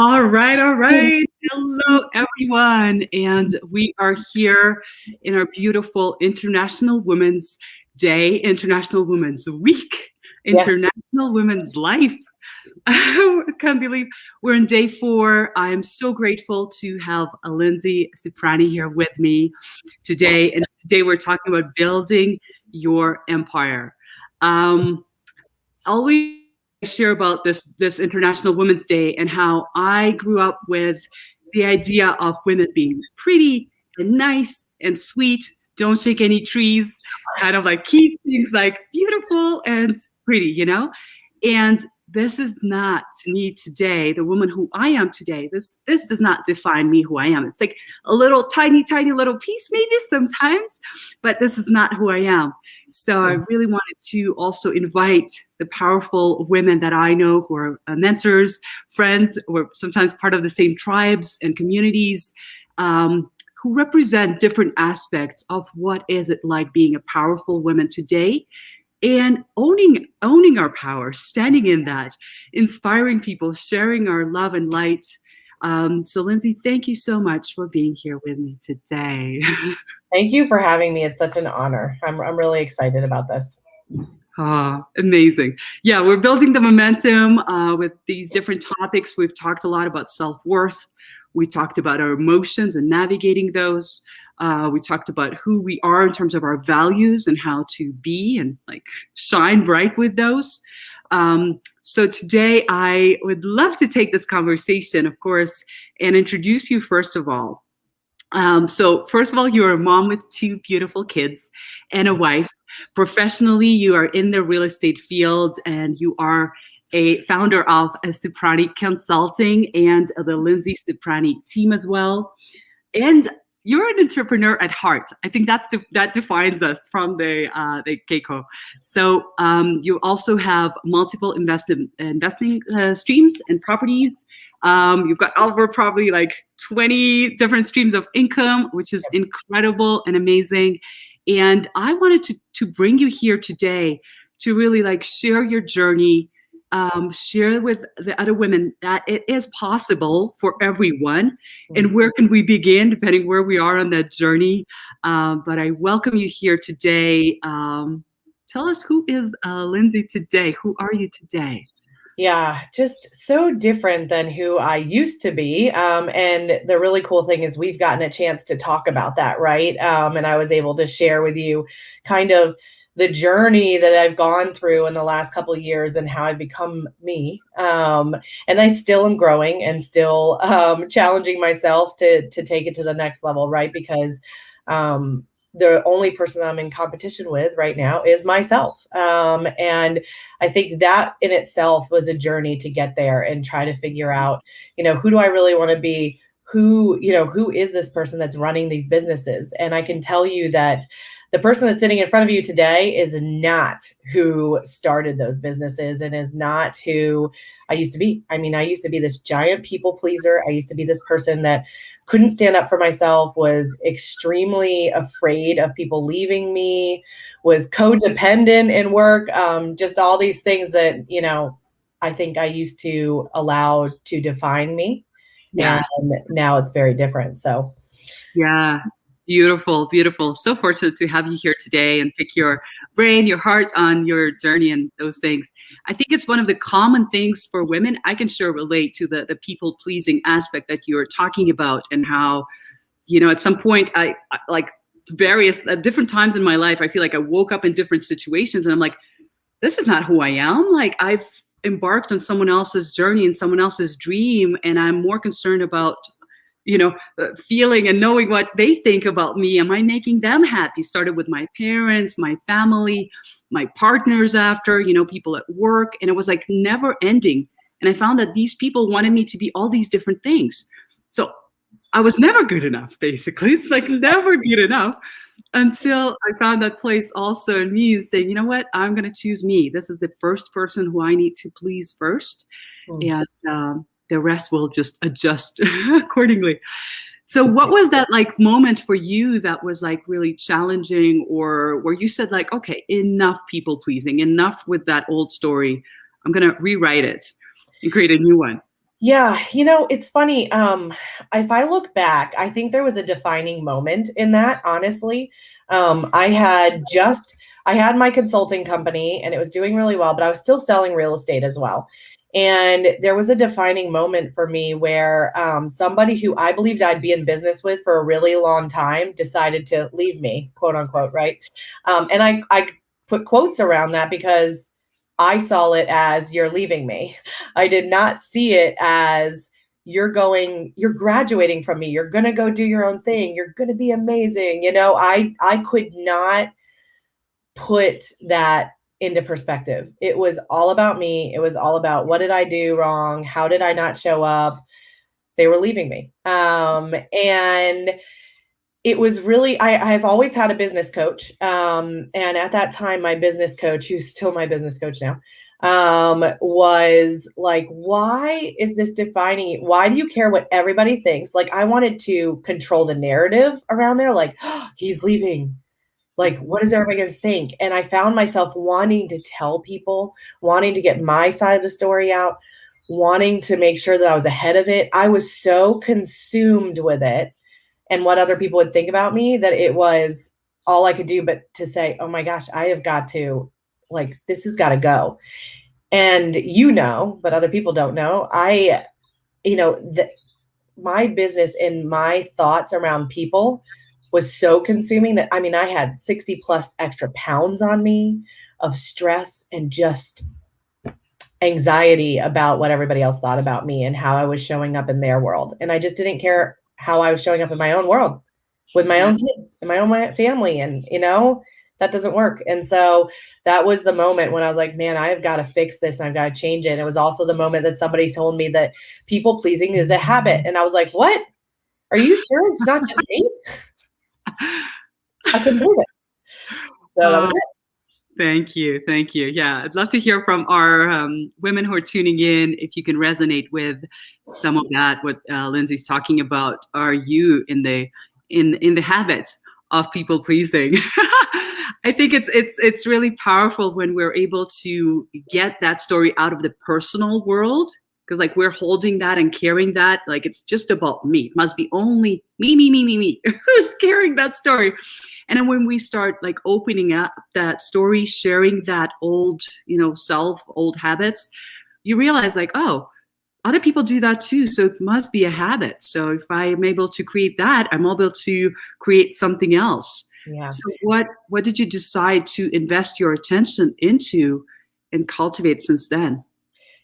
All right, all right. Hello, everyone. And we are here in our beautiful International Women's Day, International Women's Week, Yes. International Women's Life. I can't believe we're in day 4. I am so grateful to have Linzee Ciprani here with me today. And today we're talking about building your empire. Always share about this International Women's Day and how I grew up with the idea of women being pretty and nice and sweet, don't shake any trees, kind of like keep things like beautiful and pretty, you know? And this is not me today, the woman who I am today. This does not define me, who I am. It's like a little tiny little piece maybe sometimes, but this is not who I am. So I really wanted to also invite the powerful women that I know who are mentors, friends, or sometimes part of the same tribes and communities, who represent different aspects of what is it like being a powerful woman today, and owning our power, standing in that, inspiring people, sharing our love and light. So Linzee, thank you so much for being here with me today. Thank you for having me. It's such an honor. I'm really excited about this. Amazing. Yeah, we're building the momentum with these different topics. We've talked a lot about self-worth. We talked about our emotions and navigating those. We talked about who we are in terms of our values and how to be and like shine bright with those. So today I would love to take this conversation, of course, and introduce you first of all. So first of all, you're a mom with 2 beautiful kids and a wife. Professionally, you are in the real estate field and you are a founder of a Ciprani Consulting and the Linzee Ciprani team as well. And you're an entrepreneur at heart. I think that defines us from the Keiko. So you also have multiple investing streams and properties. You've got over probably like 20 different streams of income, which is incredible and amazing. And I wanted to bring you here today to really like share your journey, share with the other women that it is possible for everyone. And where can we begin, depending where we are on that journey. But I welcome you here today. Tell us, who is Linzee today? Who are you today? Yeah, just so different than who I used to be. And the really cool thing is we've gotten a chance to talk about that, right? And I was able to share with you kind of the journey that I've gone through in the last couple of years and how I've become me. And I still am growing and still challenging myself to take it to the next level, right? Because the only person I'm in competition with right now is myself. And I think that in itself was a journey to get there and try to figure out, who do I really want to be? Who is this person that's running these businesses? And I can tell you that the person that's sitting in front of you today is not who started those businesses and is not who I used to be. I mean, I used to be this giant people pleaser. I used to be this person that couldn't stand up for myself, was extremely afraid of people leaving me, was codependent in work, just all these things that, I think I used to allow to define me. Yeah. And now it's very different. So, yeah. Beautiful, beautiful. So fortunate to have you here today and pick your brain, your heart on your journey and those things. I think it's one of the common things for women. I can sure relate to the people pleasing aspect that you're talking about, and how, at some point I like various at different times in my life, I feel like I woke up in different situations and I'm like, this is not who I am. Like I've embarked on someone else's journey and someone else's dream, and I'm more concerned about feeling and knowing what they think about me. Am I making them happy? Started with my parents, my family, my partners after, people at work. And it was like never ending. And I found that these people wanted me to be all these different things. So I was never good enough, basically. It's like never good enough until I found that place also in me and saying, you know what, I'm going to choose me. This is the first person who I need to please first. And, the rest will just adjust accordingly. So what was that like moment for you that was like really challenging, or where you said like, okay, enough people pleasing, enough with that old story. I'm going to rewrite it and create a new one. Yeah, it's funny. If I look back, I think there was a defining moment in that, honestly. I had just I had my consulting company and it was doing really well, but I was still selling real estate as well. And there was a defining moment for me where somebody who I believed I'd be in business with for a really long time decided to leave me, quote unquote, right? And I put quotes around that because I saw it as you're leaving me. I did not see it as you're graduating from me. You're going to go do your own thing. You're going to be amazing. I could not put that into perspective. It was all about me. It was all about what did I do wrong? How did I not show up? They were leaving me. And it was really I've always had a business coach. And at that time, my business coach, who's still my business coach now, was like, why is this defining you? Why do you care what everybody thinks? Like, I wanted to control the narrative around there, like, oh, he's leaving. Like, what is everybody going to think? And I found myself wanting to tell people, wanting to get my side of the story out, wanting to make sure that I was ahead of it. I was so consumed with it and what other people would think about me that it was all I could do but to say, oh my gosh, I have got to, like, this has got to go. And but other people don't know. My business and my thoughts around people was so consuming that, I mean, I had 60 plus extra pounds on me of stress and just anxiety about what everybody else thought about me and how I was showing up in their world. And I just didn't care how I was showing up in my own world with my own kids and my own family. And, that doesn't work. And so that was the moment when I was like, man, I've got to fix this and I've got to change it. And it was also the moment that somebody told me that people pleasing is a habit. And I was like, what? Are you sure it's not just me? I couldn't believe it. So that was it. Thank you. Thank you. Yeah, I'd love to hear from our women who are tuning in. If you can resonate with some of that, what Linzee's talking about, are you in the habit of people pleasing? I think it's really powerful when we're able to get that story out of the personal world, because like we're holding that and carrying that like it's just about me. It must be only me who's carrying that story. And then when we start like opening up that story, sharing that old, old habits, you realize like, oh, other people do that too. So it must be a habit. So if I am able to create that, I'm able to create something else. Yeah. So what did you decide to invest your attention into and cultivate since then?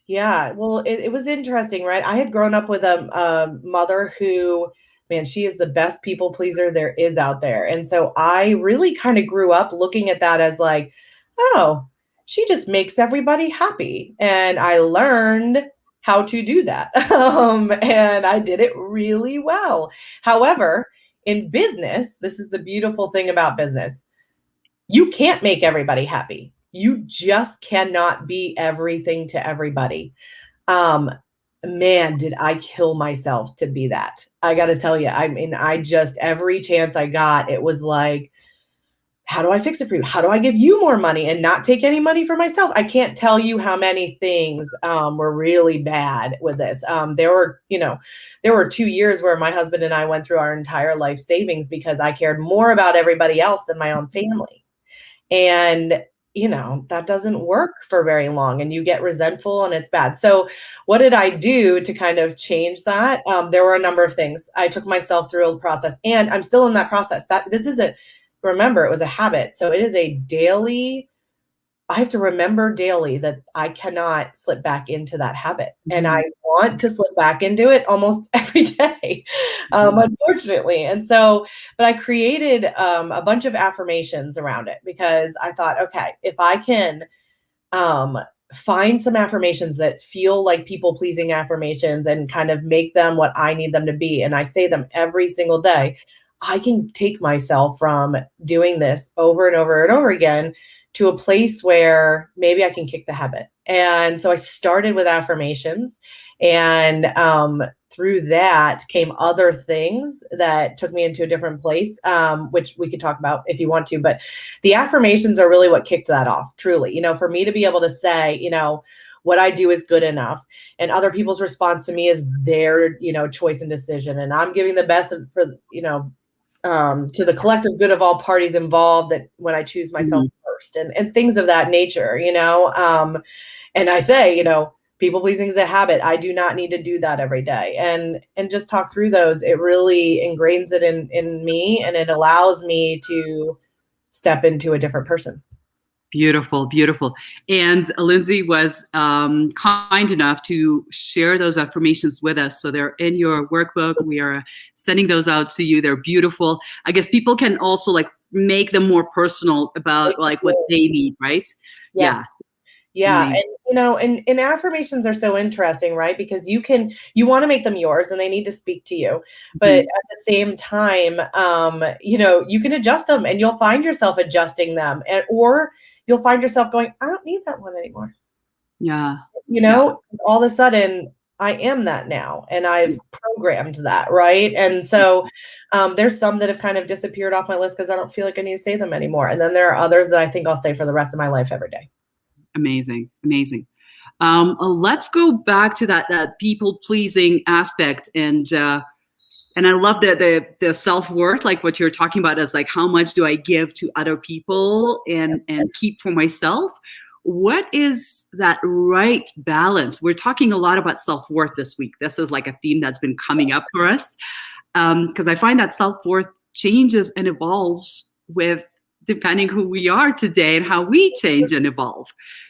Yeah, well, it was interesting, right? I had grown up with a mother who, man, she is the best people pleaser there is out there. And so I really kind of grew up looking at that as like, oh, she just makes everybody happy. And I learned how to do that. And I did it really well. However, in business, this is the beautiful thing about business. You can't make everybody happy. You just cannot be everything to everybody. Man, did I kill myself to be that. I got to tell you, I mean, every chance I got, it was like, how do I fix it for you? How do I give you more money and not take any money for myself? I can't tell you how many things were really bad with this. There were 2 years where my husband and I went through our entire life savings because I cared more about everybody else than my own family. And that doesn't work for very long and you get resentful and it's bad. So what did I do to kind of change that? There were a number of things. I took myself through a process and I'm still in that process. Remember, it was a habit. So it is I have to remember daily that I cannot slip back into that habit. And I want to slip back into it almost every day, unfortunately. And so, but I created a bunch of affirmations around it because I thought, okay, if I can find some affirmations that feel like people pleasing affirmations and kind of make them what I need them to be, and I say them every single day, I can take myself from doing this over and over and over again to a place where maybe I can kick the habit. And so I started with affirmations, and through that came other things that took me into a different place, which we could talk about if you want to. But the affirmations are really what kicked that off, truly. For me to be able to say, what I do is good enough, and other people's response to me is their, choice and decision, and I'm giving the best for, to the collective good of all parties involved, that when I choose myself first, and things of that nature, and I say, people pleasing is a habit. I do not need to do that every day. And just talk through those. It really ingrains it in me, and it allows me to step into a different person. Beautiful, beautiful. And Linzee was kind enough to share those affirmations with us. So they're in your workbook. We are sending those out to you. They're beautiful. I guess people can also like make them more personal about like what they need, right? Yes. Yeah. And affirmations are so interesting, right? Because you want to make them yours and they need to speak to you. But at the same time, you can adjust them, and you'll find yourself adjusting them, or you'll find yourself going, I don't need that one anymore. Yeah. All of a sudden I am that now, and I've programmed that. Right. And so there's some that have kind of disappeared off my list because I don't feel like I need to say them anymore. And then there are others that I think I'll say for the rest of my life every day. Amazing. Amazing. Let's go back to that people pleasing aspect. And I love the self-worth, like what you're talking about is like, how much do I give to other people and keep for myself? What is that right balance? We're talking a lot about self-worth this week. This is like a theme that's been coming up for us. Because I find that self-worth changes and evolves with depending who we are today and how we change and evolve.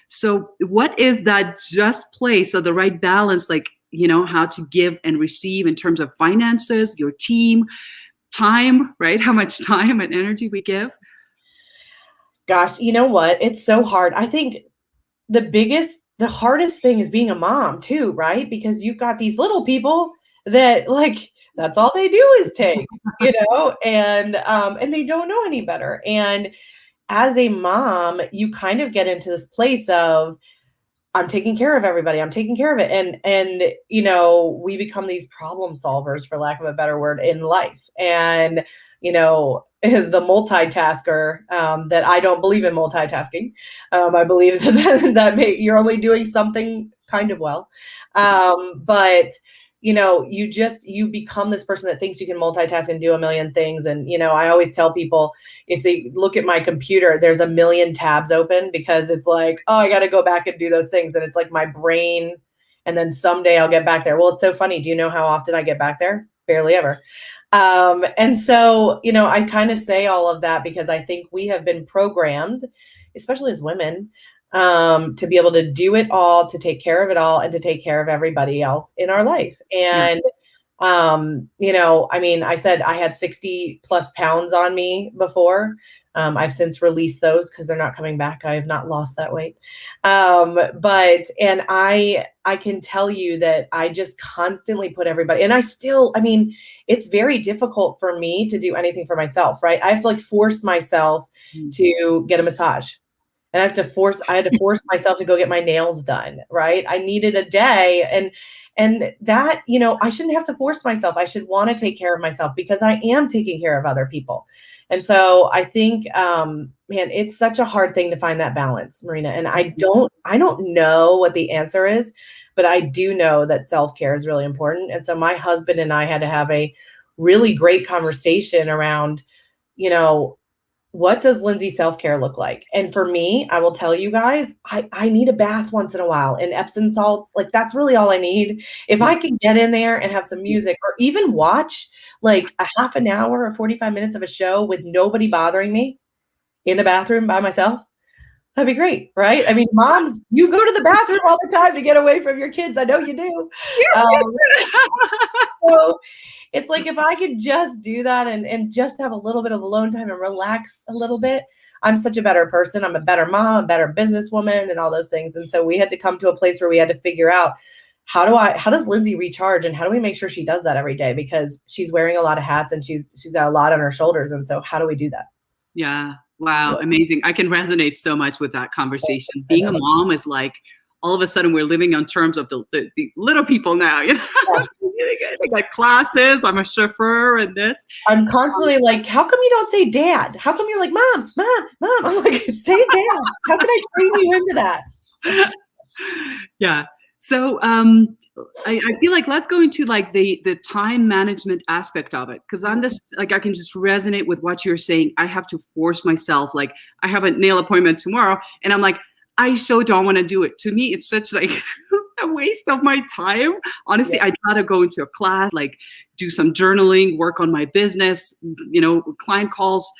So what is that just place or the right balance, like, how to give and receive in terms of finances, your team, time, right? How much time and energy we give? Gosh, you know what? It's so hard. I think the hardest thing is being a mom too, right? Because you've got these little people that like, that's all they do is take, and they don't know any better. And as a mom, you kind of get into this place of, I'm taking care of everybody. I'm taking care of it. And we become these problem solvers, for lack of a better word, in life. And, the multitasker, that I don't believe in multitasking. I believe that you're only doing something kind of well. But you become this person that thinks you can multitask and do a million things. And, I always tell people, if they look at my computer, there's a million tabs open, because it's like, oh, I got to go back and do those things. And it's like my brain, and then someday I'll get back there. Well, it's so funny. Do you know how often I get back there? Barely ever. And so, I kind of say all of that because I think we have been programmed, especially as women, to be able to do it all, to take care of it all, and to take care of everybody else in our life. And, I said I had 60 plus pounds on me before. I've since released those because they're not coming back. I have not lost that weight. And I can tell you that I just constantly put everybody, and it's very difficult for me to do anything for myself, right? I have to force myself to get a massage. And I had to force myself to go get my nails done, right? I needed a day. And that, I shouldn't have to force myself. I should want to take care of myself because I am taking care of other people. And so I think, it's such a hard thing to find that balance, Marina. And I don't know what the answer is, but I do know that self-care is really important. And so my husband and I had to have a really great conversation around, what does Linzee self-care look like? And for me, I will tell you guys, I need a bath once in a while, and Epsom salts, that's really all I need. If I can get in there and have some music, or even watch a half an hour or 45 minutes of a show with nobody bothering me in the bathroom by myself, that'd be great, right? I mean, moms, you go to the bathroom all the time to get away from your kids. I know you do. So it's like, if I could just do that and just have a little bit of alone time and relax a little bit, I'm such a better person. I'm a better mom, a better businesswoman, and all those things. And so we had to come to a place where we had to figure out, how does Linzee recharge, and how do we make sure she does that every day? Because she's wearing a lot of hats and she's got a lot on her shoulders. And so how do we do that? Yeah. Wow. Amazing. I can resonate so much with that conversation. Being a mom is like, all of a sudden we're living on terms of the little people now. They got classes. I'm a chauffeur and this. I'm constantly like, how come you don't say dad? How come you're like, mom? I'm like, say dad. How can I train you into that? Yeah. So I feel like let's go into like the time management aspect of it, because I'm this like I can just resonate with what you're saying. I have to force myself. Like I have a nail appointment tomorrow, and I'm like, I so don't want to do it. To me, it's such like a waste of my time. Honestly, Yeah. I'd rather go into a class, like do some journaling, work on my business, client calls.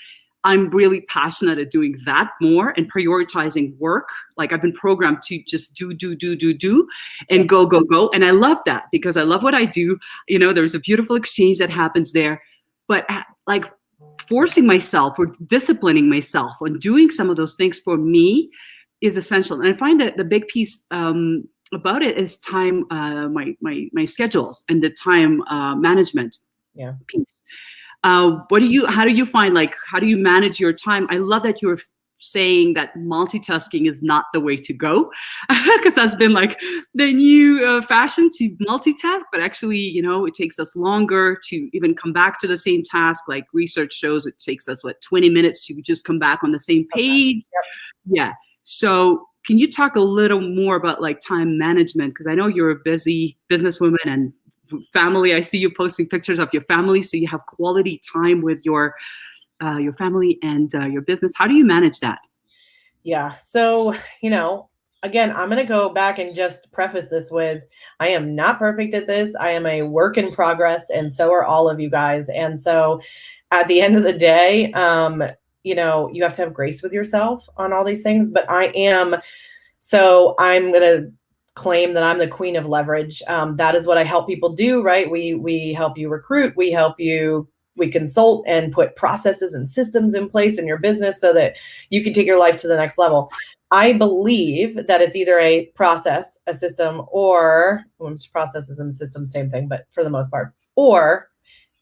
I'm really passionate at doing that more and prioritizing work. Like I've been programmed to just do, Yeah. and go. And I love that because I love what I do. There's a beautiful exchange that happens there. But like forcing myself or disciplining myself on doing some of those things for me is essential. And I find that the big piece about it is time, my schedules and the time management Yeah. piece. How do you find, like, how do you manage your time? I love that you're saying that multitasking is not the way to go, because that's been like the new fashion to multitask, but actually, it takes us longer to even come back to the same task. Like research shows it takes us 20 minutes to just come back on the same page. Yep. Yeah. So can you talk a little more about like time management? Because I know you're a busy businesswoman and family. I see you posting pictures of your family, so you have quality time with your family and your business. How do you manage that? Yeah. So, again, I'm going to go back and just preface this with I am not perfect at this. I am a work in progress, and so are all of you guys. And so at the end of the day, you have to have grace with yourself on all these things. But I'm going to claim that I'm the queen of leverage. That is what I help people do, right? We help you recruit, we consult and put processes and systems in place in your business so that you can take your life to the next level. I believe that it's either a process, a system, or processes and systems, same thing, but for the most part, or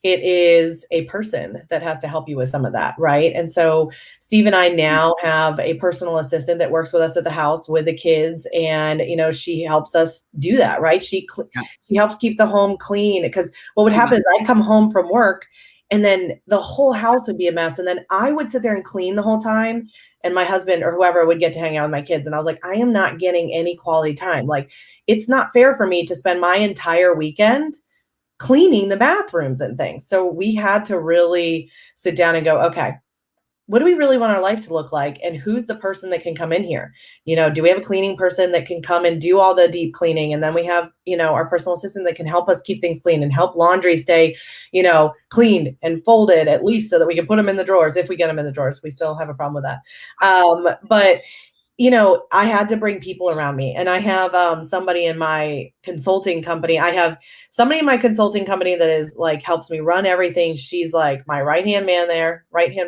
it is a person that has to help you with some of that, right? And so Steve and I now have a personal assistant that works with us at the house with the kids, and she helps us do that, right? She helps keep the home clean, because what would happen is I'd come home from work and then the whole house would be a mess, and then I would sit there and clean the whole time, and my husband or whoever would get to hang out with my kids, and I was like, I am not getting any quality time. Like, it's not fair for me to spend my entire weekend cleaning the bathrooms and things. So we had to really sit down and go, okay, what do we really want our life to look like? And who's the person that can come in here? Do we have a cleaning person that can come and do all the deep cleaning? And then we have, our personal assistant that can help us keep things clean and help laundry stay, cleaned and folded, at least so that we can put them in the drawers. If we get them in the drawers, we still have a problem with that. But I had to bring people around me, and I have somebody in my consulting company. I have somebody in my consulting company that is like, helps me run everything. She's like my right-hand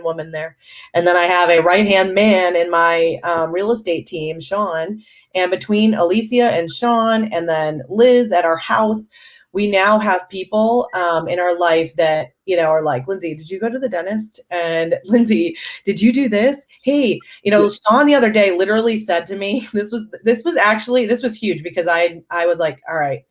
woman there. And then I have a right-hand man in my real estate team, Sean. And between Alicia and Sean, and then Liz at our house, we now have people in our life that, are like, Linzee, did you go to the dentist? And Linzee, did you do this? Hey, Sean the other day literally said to me, this was huge, because I was like, all right,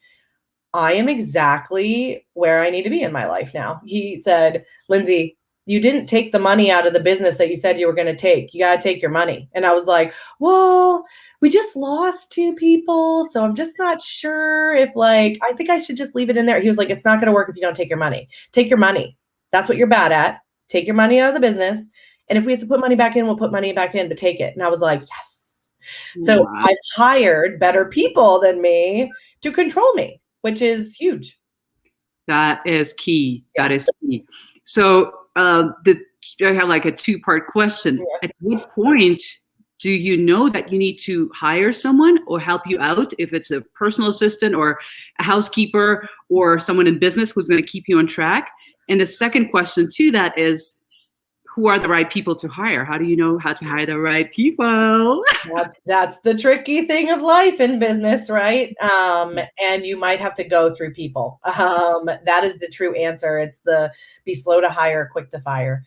I am exactly where I need to be in my life now. He said, Linzee, you didn't take the money out of the business that you said you were going to take. You got to take your money. And I was like, well, we just lost 2 people. So I'm just not sure if I think I should just leave it in there. He was like, it's not going to work if you don't take your money. Take your money. That's what you're bad at. Take your money out of the business. And if we have to put money back in, we'll put money back in, but take it. And I was like, yes. So Wow. I've hired better people than me to control me, which is huge. That is key. That is key. So I have like a 2-part question. Yeah. At what point do you know that you need to hire someone or help you out, if it's a personal assistant or a housekeeper or someone in business who's going to keep you on track? And the second question to that is, who are the right people to hire? How do you know how to hire the right people? That's the tricky thing of life in business, right? And you might have to go through people. That is the true answer. It's the be slow to hire, quick to fire.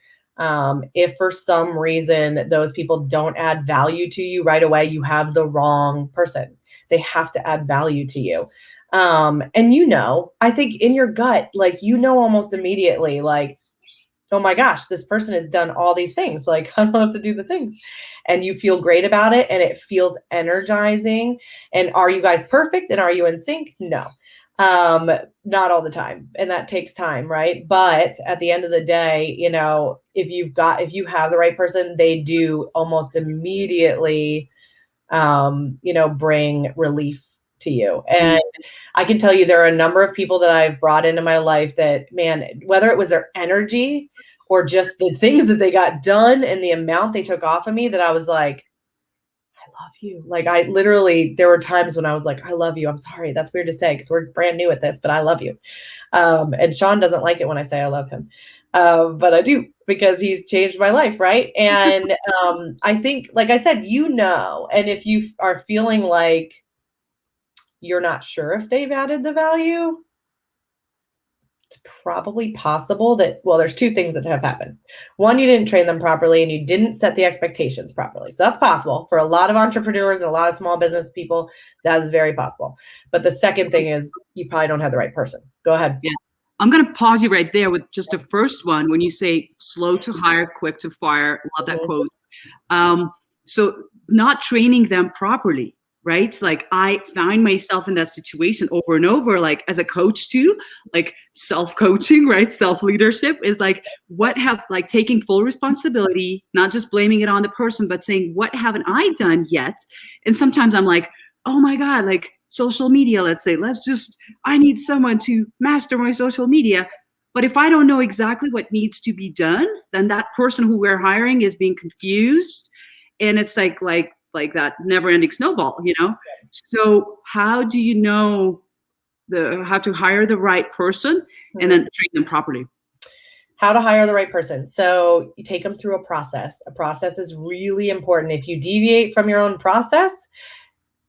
If for some reason those people don't add value to you right away, you have the wrong person. They have to add value to you. And I think in your gut, almost immediately, oh my gosh, this person has done all these things. Like, I don't have to do the things. And you feel great about it, and it feels energizing. And are you guys perfect? And are you in sync? No. Not all the time. And that takes time, right? But at the end of the day, if you have the right person, they do almost immediately, bring relief to you. And I can tell you there are a number of people that I've brought into my life that, man, whether it was their energy or just the things that they got done and the amount they took off of me, that I was like, I love you. Like, I literally, there were times when I was like, I love you. I'm sorry. That's weird to say because we're brand new at this, but I love you. And Sean doesn't like it when I say I love him. But I do, because he's changed my life. Right. And I think, like I said, and if you are feeling like you're not sure if they've added the value, it's probably possible that, well, there's two things that have happened. One, you didn't train them properly and you didn't set the expectations properly. So that's possible for a lot of entrepreneurs and a lot of small business people. That is very possible. But the second thing is you probably don't have the right person. Go ahead. Yeah. I'm going to pause you right there with just the first one. When you say slow to hire, quick to fire, love that quote. So not training them properly. Right? Like, I find myself in that situation over and over, like as a coach too, like self-coaching, right? Self-leadership is like, taking full responsibility, not just blaming it on the person, but saying, what haven't I done yet? And sometimes I'm like, oh my God, like social media, let's say, I need someone to master my social media. But if I don't know exactly what needs to be done, then that person who we're hiring is being confused. And it's like that never-ending snowball, So how do you know how to hire the right person and then train them properly? How to hire the right person. So you take them through a process. A process is really important. If you deviate from your own process,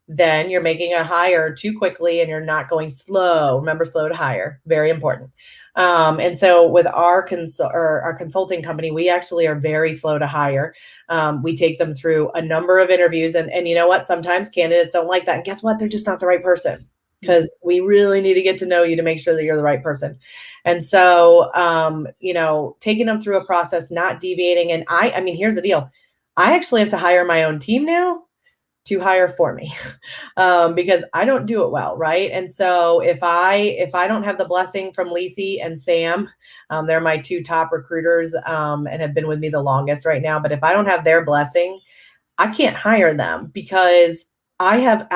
then you're making a hire too quickly and you're not going slow. Remember, slow to hire, very important. And so with our consulting company, we actually are very slow to hire. We take them through a number of interviews, and you know what? Sometimes candidates don't like that. And guess what? They're just not the right person, because we really need to get to know you to make sure that you're the right person. And so, taking them through a process, not deviating. And I mean, here's the deal. I actually have to hire my own team now to hire for me, because I don't do it well, right? And so if I don't have the blessing from Linzee and Sam, they're my two top recruiters, and have been with me the longest right now. But if I don't have their blessing, I can't hire them, because I've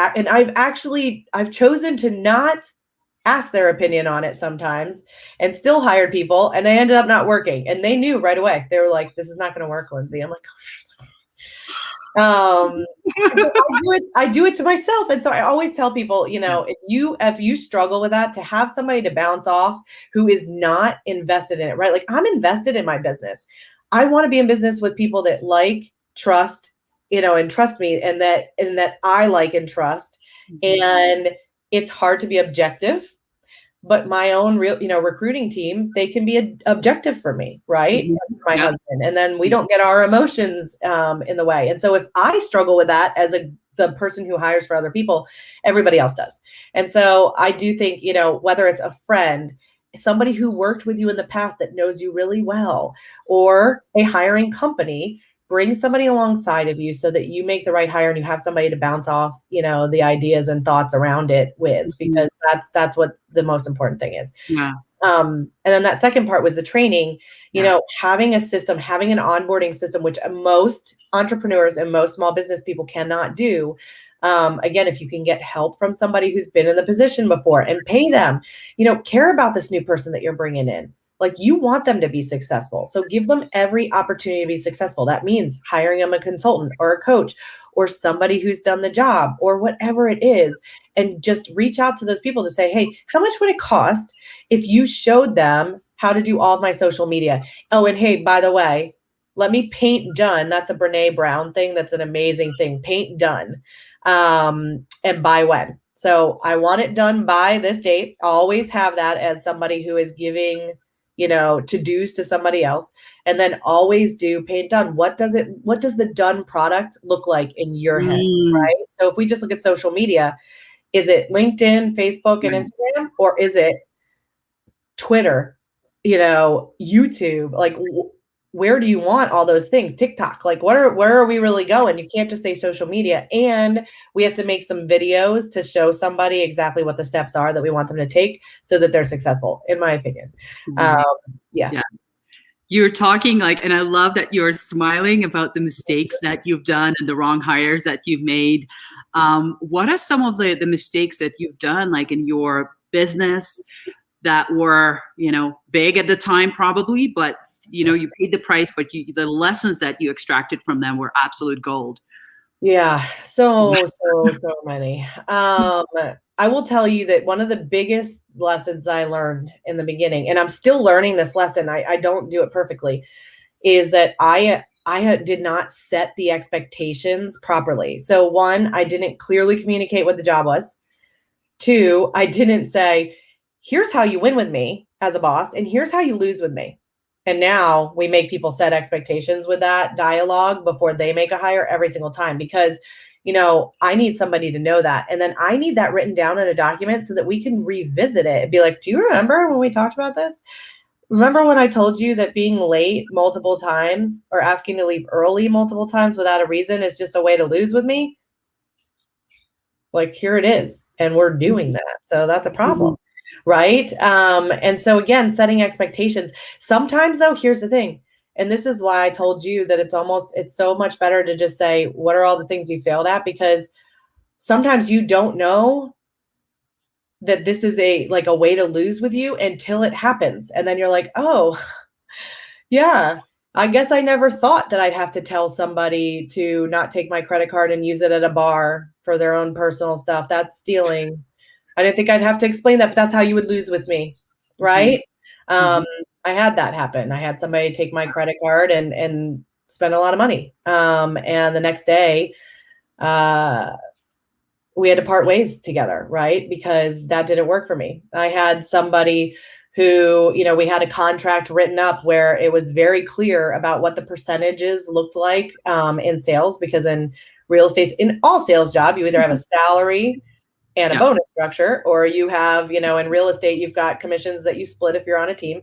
chosen to not ask their opinion on it sometimes, and still hired people, and they ended up not working. And they knew right away. They were like, "This is not going to work, Linzee." I'm like, I do it to myself. And so I always tell people, if you struggle with that, to have somebody to bounce off who is not invested in it, right? Like, I'm invested in my business. I want to be in business with people that like, trust, and trust me, and that I like and trust. And it's hard to be objective, but my own real, recruiting team, they can be objective for me, right? My husband. And then we don't get our emotions in the way. And so if I struggle with that as the person who hires for other people, everybody else does. And so I do think, whether it's a friend, somebody who worked with you in the past that knows you really well, or a hiring company, bring somebody alongside of you so that you make the right hire and you have somebody to bounce off, the ideas and thoughts around it with, because that's what the most important thing is. Yeah. And then that second part was the training, having a system, having an onboarding system, which most entrepreneurs and most small business people cannot do. Again, if you can get help from somebody who's been in the position before and pay them, care about this new person that you're bringing in. Like, you want them to be successful. So give them every opportunity to be successful. That means hiring them a consultant or a coach or somebody who's done the job or whatever it is. And just reach out to those people to say, hey, how much would it cost if you showed them how to do all of my social media? Oh, and hey, by the way, let me paint done. That's a Brene Brown thing. That's an amazing thing. Paint done. And by when? So I want it done by this date. Always have that as somebody who is giving to-dos to somebody else. And then always do paint done. What does the done product look like in your head, right? So if we just look at social media, is it LinkedIn, Facebook, and Instagram, or is it Twitter, YouTube, like where do you want all those things? TikTok, like where are we really going? You can't just say social media. And we have to make some videos to show somebody exactly what the steps are that we want them to take so that they're successful, in my opinion. Right. Yeah. Yeah. You're talking like, and I love that you're smiling about the mistakes that you've done and the wrong hires that you've made. What are some of the mistakes that you've done, like in your business, that were, big at the time probably, but you paid the price, but the lessons that you extracted from them were absolute gold. Yeah, so many. I will tell you that one of the biggest lessons I learned in the beginning, and I'm still learning this lesson, I don't do it perfectly, is that I did not set the expectations properly. So one, I didn't clearly communicate what the job was. Two, I didn't say, here's how you win with me as a boss, and here's how you lose with me. And now we make people set expectations with that dialogue before they make a hire every single time, because, I need somebody to know that. And then I need that written down in a document so that we can revisit it and be like, do you remember when we talked about this? Remember when I told you that being late multiple times or asking to leave early multiple times without a reason is just a way to lose with me? Like, here it is. And we're doing that. So that's a problem. Right. And so again, setting expectations. Sometimes though, here's the thing. And this is why I told you that it's so much better to just say, what are all the things you failed at? Because sometimes you don't know that this is a way to lose with you until it happens. And then you're like, oh, yeah, I guess I never thought that I'd have to tell somebody to not take my credit card and use it at a bar for their own personal stuff. That's stealing. I didn't think I'd have to explain that, but that's how you would lose with me, right? I had that happen. I had somebody take my credit card and spend a lot of money. And the next day, we had to part ways together, right? Because that didn't work for me. I had somebody who, we had a contract written up where it was very clear about what the percentages looked like in sales, because in real estate, in all sales job, you either have a salary and a bonus structure, or you have, in real estate, you've got commissions that you split if you're on a team.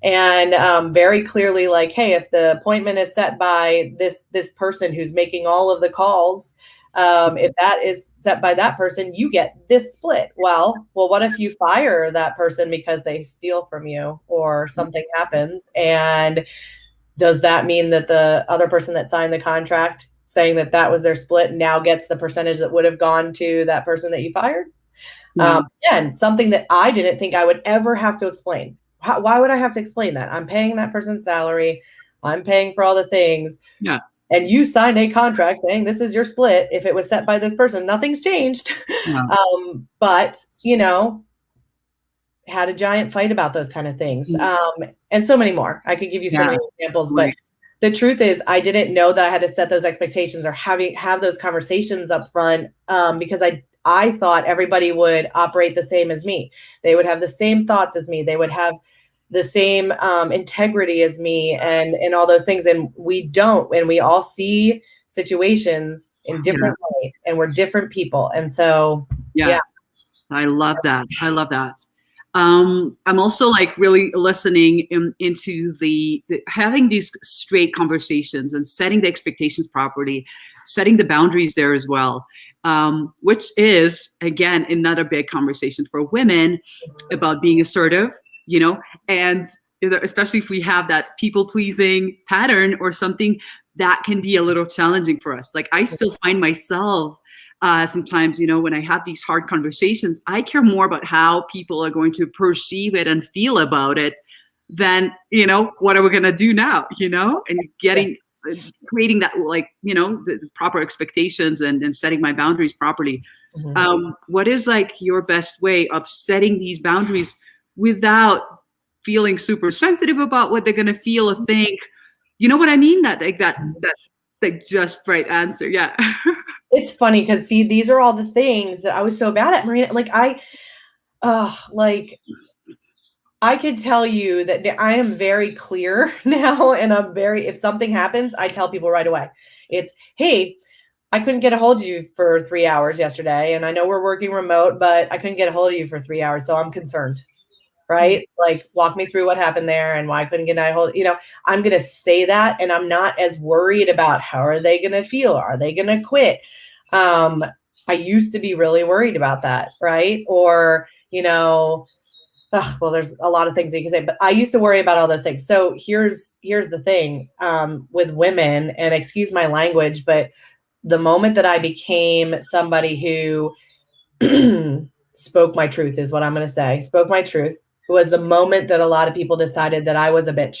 And very clearly, like, hey, if the appointment is set by this person who's making all of the calls, if that is set by that person, you get this split. Well, what if you fire that person because they steal from you or something happens? And does that mean that the other person that signed the contract saying that that was their split now gets the percentage that would have gone to that person that you fired? Again, something that I didn't think I would ever have to explain. Why would I have to explain that? I'm paying that person's salary. I'm paying for all the things. Yeah. And you signed a contract saying this is your split. If it was set by this person, nothing's changed. Yeah. But, had a giant fight about those kind of things. And so many more. I could give you so many examples, but the truth is I didn't know that I had to set those expectations or have those conversations up front, because I thought everybody would operate the same as me. They would have the same thoughts as me. They would have the same integrity as me and all those things. And we don't. And we all see situations in different ways, and we're different people. And so, yeah. I love that. I'm also like really listening into the having these straight conversations and setting the expectations properly, setting the boundaries there as well, which is, again, another big conversation for women about being assertive, and especially if we have that people-pleasing pattern or something that can be a little challenging for us. Like I still find myself sometimes, when I have these hard conversations, I care more about how people are going to perceive it and feel about it than, what are we going to do now, and creating that, the proper expectations and setting my boundaries properly. What is like your best way of setting these boundaries without feeling super sensitive about what they're going to feel or think? You know what I mean? That just right answer. Yeah. It's funny because see, these are all the things that I was so bad at, Marina. Like I could tell you that I am very clear now, and if something happens, I tell people right away. It's, hey, I couldn't get a hold of you for 3 hours yesterday, and I know we're working remote, but I couldn't get a hold of you for 3 hours, so I'm concerned. right? Like, walk me through what happened there and why I couldn't get a hold, I'm going to say that, and I'm not as worried about how are they going to feel? Are they going to quit? I used to be really worried about that, right? Or, well, there's a lot of things that you can say, but I used to worry about all those things. So here's the thing, with women, and excuse my language, but the moment that I became somebody who spoke my truth is what I'm going to say, spoke my truth, was the moment that a lot of people decided that I was a bitch.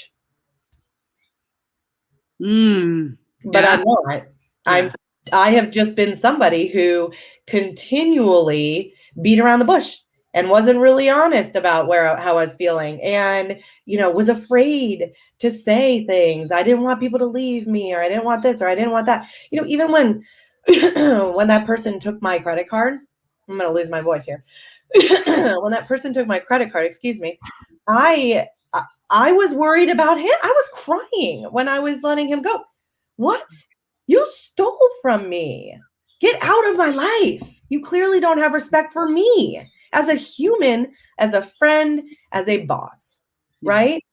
But Yeah. I'm not. Yeah. I have just been somebody who continually beat around the bush and wasn't really honest about how I was feeling, and was afraid to say things. I didn't want people to leave me, or I didn't want this, or I didn't want that. Even when when that person took my credit card, I'm going to lose my voice here. When that person took my credit card, excuse me, I was worried about him. I was crying when I was letting him go. What? You stole from me. Get out of my life. You clearly don't have respect for me as a human, as a friend, as a boss, right?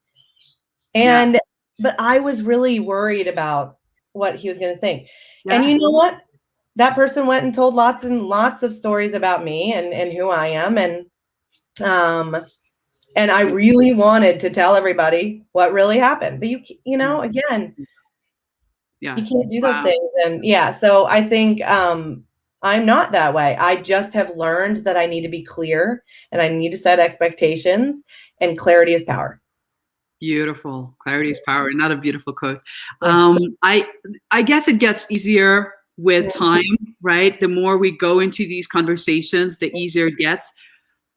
And but I was really worried about what he was going to think. And you know what? That person went and told lots and lots of stories about me and who I am, and I really wanted to tell everybody what really happened. But again, you can't do those things. And so I think I'm not that way. I just have learned that I need to be clear, and I need to set expectations, and clarity is power. Beautiful. Clarity is power. Another beautiful quote. I guess it gets easier with time, right? The more we go into these conversations, the easier it gets.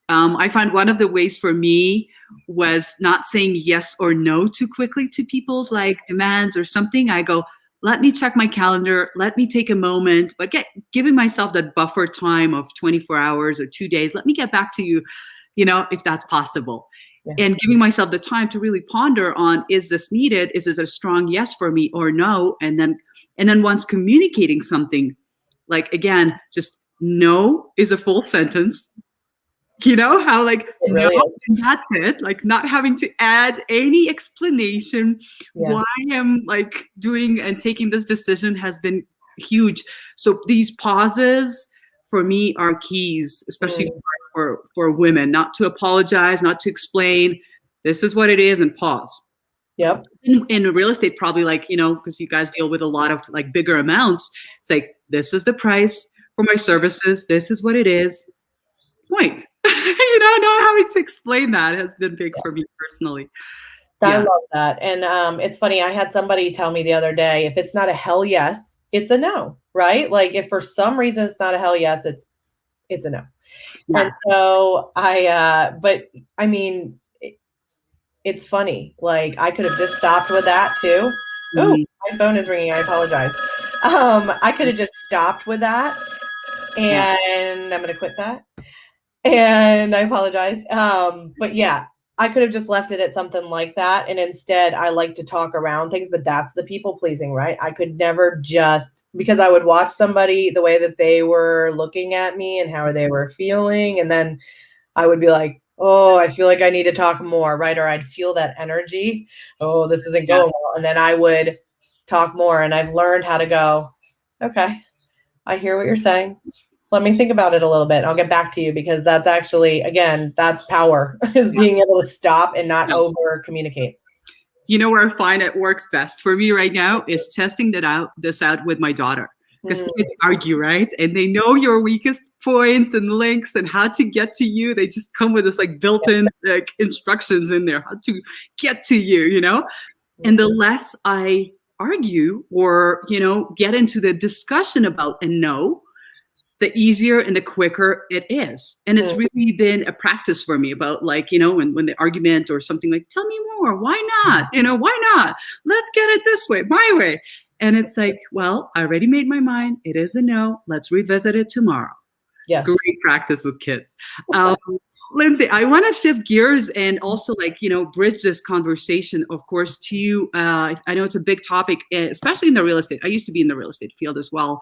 I find one of the ways for me was not saying yes or no too quickly to people's demands or something. I go, let me check my calendar. Let me take a moment, but giving myself that buffer time of 24 hours or 2 days. Let me get back to you, if that's possible. Yes. And giving myself the time to really ponder on, is this needed? Is this a strong yes for me or no? And then once communicating something, again, just no is a full sentence. How really no, and that's it. Not having to add any explanation why I'm doing and taking this decision has been huge. So these pauses for me are keys, especially for women, not to apologize, not to explain. This is what it is, and pause. Yep. In real estate, probably because you guys deal with a lot of bigger amounts. It's this is the price for my services. This is what it is. Point. Not having to explain that has been big for me personally. I love that. And it's funny, I had somebody tell me the other day, if it's not a hell yes, it's a no, right? If for some reason it's not a hell yes, it's a no. Yeah. And so but I mean, it's funny. I could have just stopped with that too. Oh, my phone is ringing. I apologize. I could have just stopped with that, and I'm going to quit that. And I apologize. But I could have just left it at something like that. And instead, I like to talk around things, but that's the people pleasing, right? I could never because I would watch somebody, the way that they were looking at me and how they were feeling. And then I would be like, oh, I feel like I need to talk more, right? Or I'd feel that energy. Oh, this isn't going well. And then I would talk more. And I've learned how to go, okay, I hear what you're saying. Let me think about it a little bit. I'll get back to you, because that's actually, again, that's power, is being able to stop and not over communicate. Where I find it works best for me right now is testing this out with my daughter. Because kids argue, right? And they know your weakest points and links and how to get to you. They just come with this built-in instructions in there, how to get to you, And the less I argue or, get into the discussion about a no, the easier and the quicker it is. And it's really been a practice for me about when the argument or something tell me more, why not? Why not? Let's get it this way, my way. And it's well, I already made my mind. It is a no. Let's revisit it tomorrow. Yes. Great practice with kids. Linzee, I want to shift gears and also bridge this conversation, of course, to, I know it's a big topic, especially in the real estate. I used to be in the real estate field as well.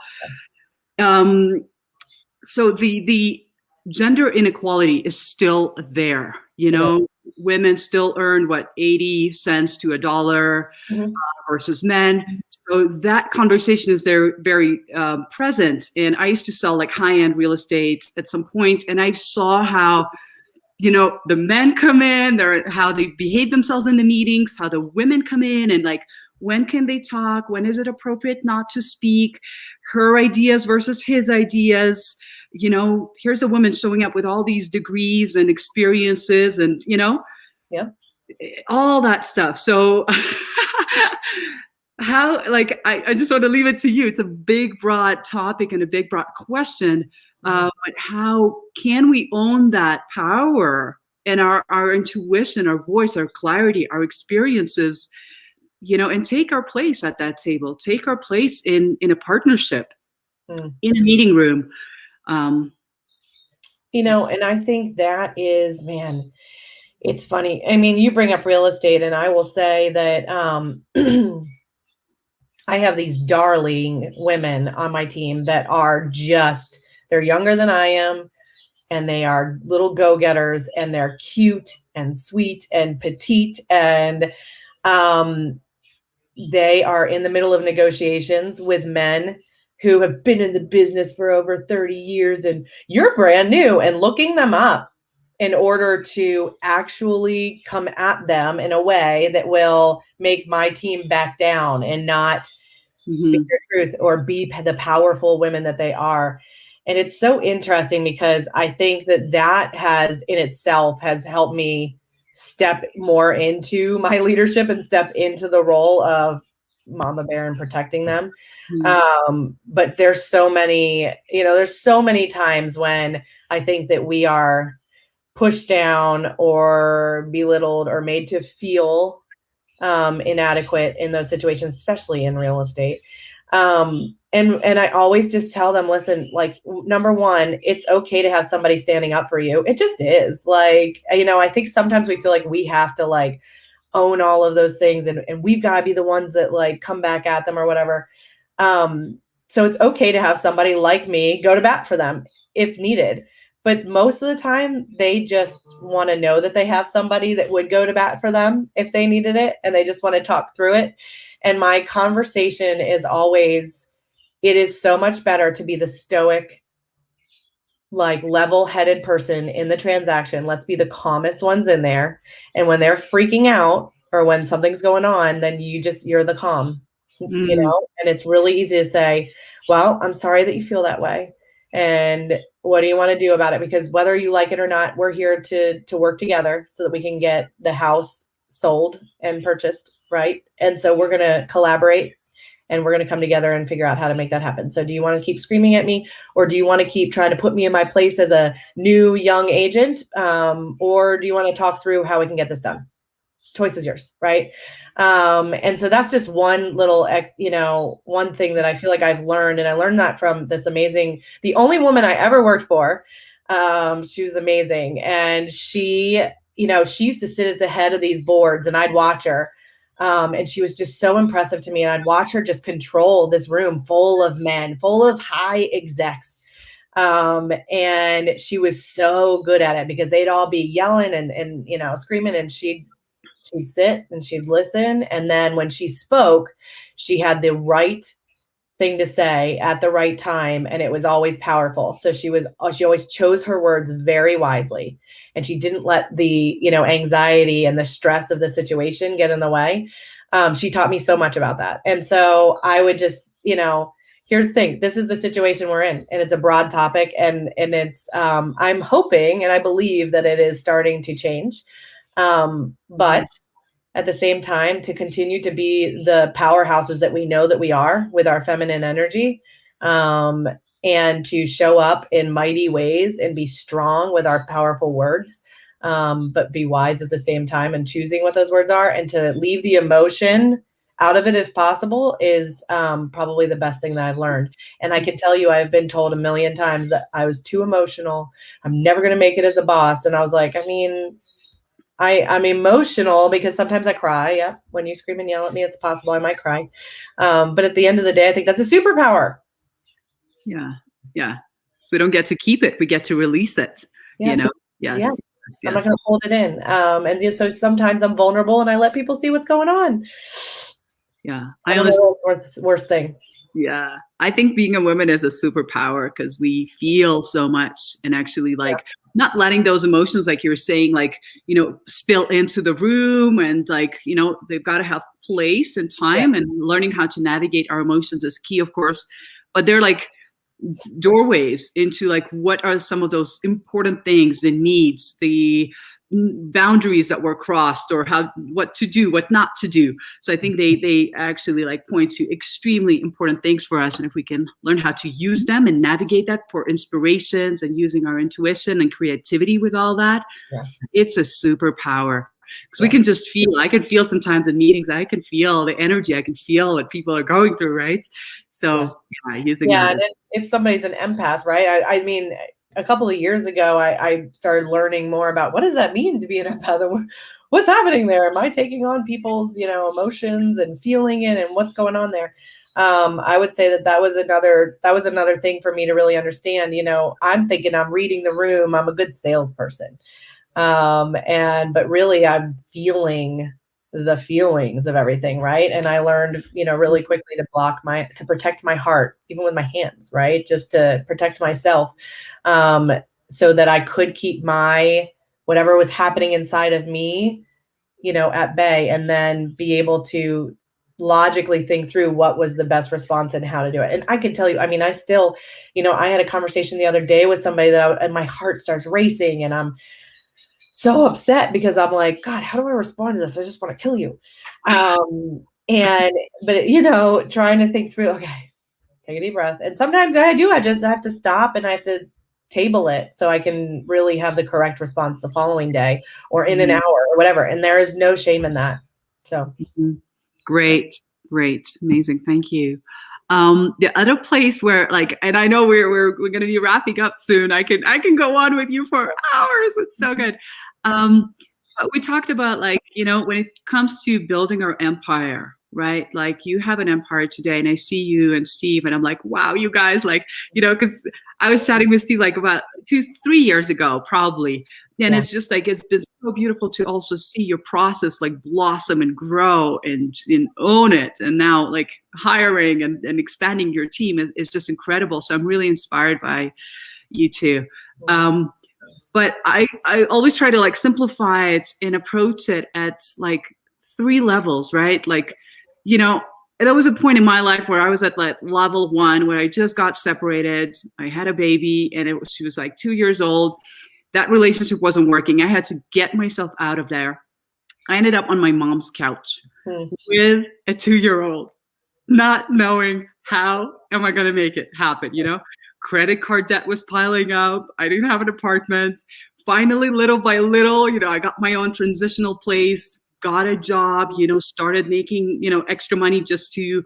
So the gender inequality is still there, women still earn what, 80 cents to a dollar versus men. So that conversation is there very present. And I used to sell like high-end real estate at some point, and I saw how, you know, the men come in, how they behave themselves in the meetings, how the women come in, and like, when can they talk? When is it appropriate not to speak? Her ideas versus his ideas. You know, here's a woman showing up with all these degrees and experiences and, you know, all that stuff. So how, like, I just want to leave it to you. It's a big, broad topic and a big, broad question. But how can we own that power and our intuition, our voice, our clarity, our experiences, you know, and take our place at that table, take our place in a partnership, in a meeting room. You know, and I think that is, man, it's funny. I mean, you bring up real estate, and I will say that I have these darling women on my team that are just, they're younger than I am, and they are little go-getters, and they're cute and sweet and petite, and they are in the middle of negotiations with men who have been in the business for over 30 years, and you're brand new, and looking them up in order to actually come at them in a way that will make my team back down and not speak their truth or be the powerful women that they are. And it's so interesting because I think that that has in itself has helped me step more into my leadership and step into the role of mama bear and protecting them. But there's so many, you know, there's so many times when I think that we are pushed down or belittled or made to feel inadequate in those situations, especially in real estate. And I always just tell them, listen, like, number one, it's okay to have somebody standing up for you. It just is. Like, you know, I think sometimes we feel like we have to like own all of those things, and we've got to be the ones that like come back at them or whatever. So it's okay to have somebody like me go to bat for them if needed. But most of the time, they just want to know that they have somebody that would go to bat for them if they needed it, and they just want to talk through it. And my conversation is always, it is so much better to be the stoic, like level-headed person in the transaction. Let's be the calmest ones in there. And when they're freaking out or when something's going on, then you're the calm, you know? And it's really easy to say, well, I'm sorry that you feel that way. And what do you want to do about it? Because whether you like it or not, we're here to work together so that we can get the house sold and purchased, right? And so we're going to collaborate, and we're going to come together and figure out how to make that happen. So do you want to keep screaming at me, or do you want to keep trying to put me in my place as a new young agent? Or do you want to talk through how we can get this done? Choice is yours, right? And so that's just one little, one thing that I feel like I've learned. And I learned that from this amazing, the only woman I ever worked for. She was amazing. And she used to sit at the head of these boards, and I'd watch her. And she was just so impressive to me. And I'd watch her just control this room full of men, full of high execs. And she was so good at it because they'd all be yelling and screaming, and she'd sit and she'd listen. And then when she spoke, she had the right thing to say at the right time. And it was always powerful. So she always chose her words very wisely. And she didn't let the, anxiety and the stress of the situation get in the way. She taught me so much about that. And so I would just, here's the thing, this is the situation we're in, and it's a broad topic, and it's, I'm hoping, and I believe that it is starting to change. But at the same time, to continue to be the powerhouses that we know that we are with our feminine energy, and to show up in mighty ways and be strong with our powerful words, but be wise at the same time and choosing what those words are, and to leave the emotion out of it if possible is probably the best thing that I've learned. And I can tell you, I've been told a million times that I was too emotional. I'm never going to make it as a boss. And I was like, I'm emotional because sometimes I cry. Yeah. When you scream and yell at me, it's possible I might cry. But at the end of the day, I think that's a superpower. Yeah. Yeah. We don't get to keep it. We get to release it, Yes. Yes. Yes. I'm not Yes. going to hold it in. So sometimes I'm vulnerable and I let people see what's going on. Yeah. I I don't always, know what's the worst thing. yeah. I think being a woman is a superpower because we feel so much and actually Yeah. like not letting those emotions, like you were saying, like, spill into the room and like, they've got to have place and Yeah. time, and learning how to navigate our emotions is key, of course. But they're like doorways into like what are some of those important things, the needs, the boundaries that were crossed, or what to do, what not to do. So I think they actually like point to extremely important things for us, and if we can learn how to use them and navigate that for inspirations and using our intuition and creativity with all that, Yes. it's a superpower. Because we can Yes. just feel, I can feel sometimes in meetings, I can feel the energy, I can feel what people are going through, right? Yes. So yeah, using Yeah, that and as if somebody's an empath, right? I mean, a couple of years ago, I started learning more about what does that mean to be an empath, and what's happening there. Am I taking on people's, emotions and feeling it, and what's going on there? I would say that was another thing for me to really understand. I'm thinking I'm reading the room. I'm a good salesperson, but really I'm feeling the feelings of everything, right? And I learned, really quickly to protect my heart, even with my hands, right? Just to protect myself, um, so that I could keep whatever was happening inside of me, at bay, and then be able to logically think through what was the best response and how to do it. And I can tell you, I mean, I still, I had a conversation the other day with somebody and my heart starts racing, and I'm so upset because I'm like, God, how do I respond to this? I just want to kill you. But trying to think through, okay, take a deep breath. And sometimes I just have to stop and I have to table it so I can really have the correct response the following day or in an hour or whatever. And there is no shame in that. So Great, great, amazing. Thank you. The other place where like, and I know we're going to be wrapping up soon. I can go on with you for hours. It's so good. But we talked about like, when it comes to building our empire, right? Like you have an empire today, and I see you and Steve, and I'm like, wow, you guys, like, because I was chatting with Steve like about 2-3 years ago, probably. And yeah. it's just like it's been so beautiful to also see your process like blossom and grow and own it. And now like hiring and expanding your team is just incredible. So I'm really inspired by you two. But I always try to like simplify it and approach it at like 3 levels, right? Like, there was a point in my life where I was at like level 1 where I just got separated. I had a baby, and she was like 2 years old. That relationship wasn't working. I had to get myself out of there. I ended up on my mom's couch with a 2-year-old, not knowing how am I going to make it happen, Credit card debt was piling up. I didn't have an apartment. Finally, little by little, I got my own transitional place, got a job, started making, extra money just to,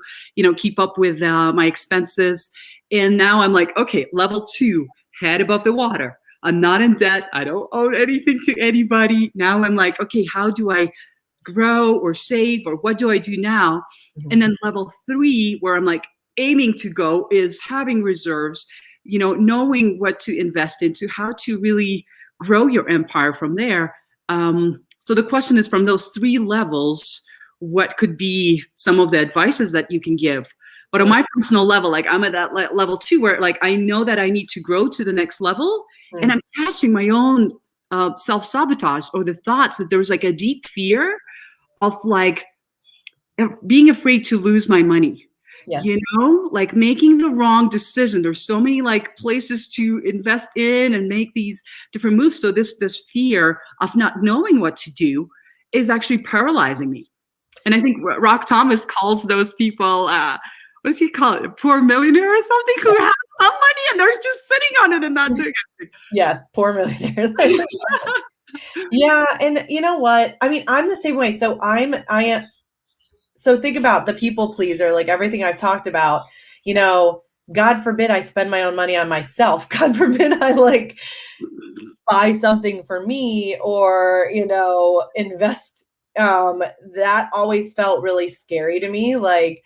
keep up with my expenses. And now I'm like, okay, level 2, head above the water. I'm not in debt. I don't owe anything to anybody. Now I'm like, okay, how do I grow or save, or what do I do now? And then level 3, where I'm like aiming to go, is having reserves, knowing what to invest into, how to really grow your empire from there. So the question is, from those 3 levels, what could be some of the advices that you can give? But on my personal level, like I'm at that level 2 where like I know that I need to grow to the next level, and I'm catching my own self-sabotage, or the thoughts that there's like a deep fear of like being afraid to lose my money. Yes. Like making the wrong decision. There's so many like places to invest in and make these different moves. So this fear of not knowing what to do is actually paralyzing me. And I think Rock Thomas calls those people, what does he call it? A poor millionaire or something, who has some money and they're just sitting on it and not doing anything. Yes, poor millionaires. Yeah, and you know what? I mean, I'm the same way. So I am. So think about the people pleaser, like everything I've talked about. God forbid I spend my own money on myself. God forbid I like buy something for me or invest. That always felt really scary to me. Like,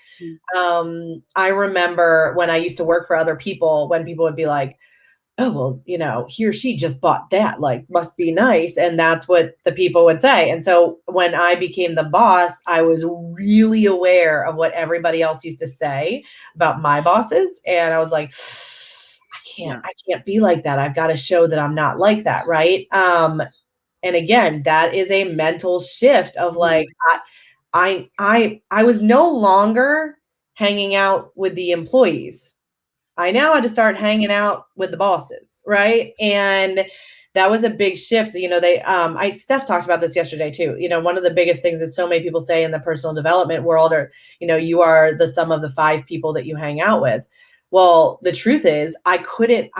I remember when I used to work for other people, when people would be like, oh, well, he or she just bought that, like, must be nice. And that's what the people would say. And so when I became the boss, I was really aware of what everybody else used to say about my bosses. And I was like, Yeah. I can't be like that. I've got to show that I'm not like that. Right. And again, that is a mental shift of like, I was no longer hanging out with the employees. I now had to start hanging out with the bosses, right? And that was a big shift. Steph talked about this yesterday too. One of the biggest things that so many people say in the personal development world are, you are the sum of the 5 people that you hang out with. Well, the truth is I couldn't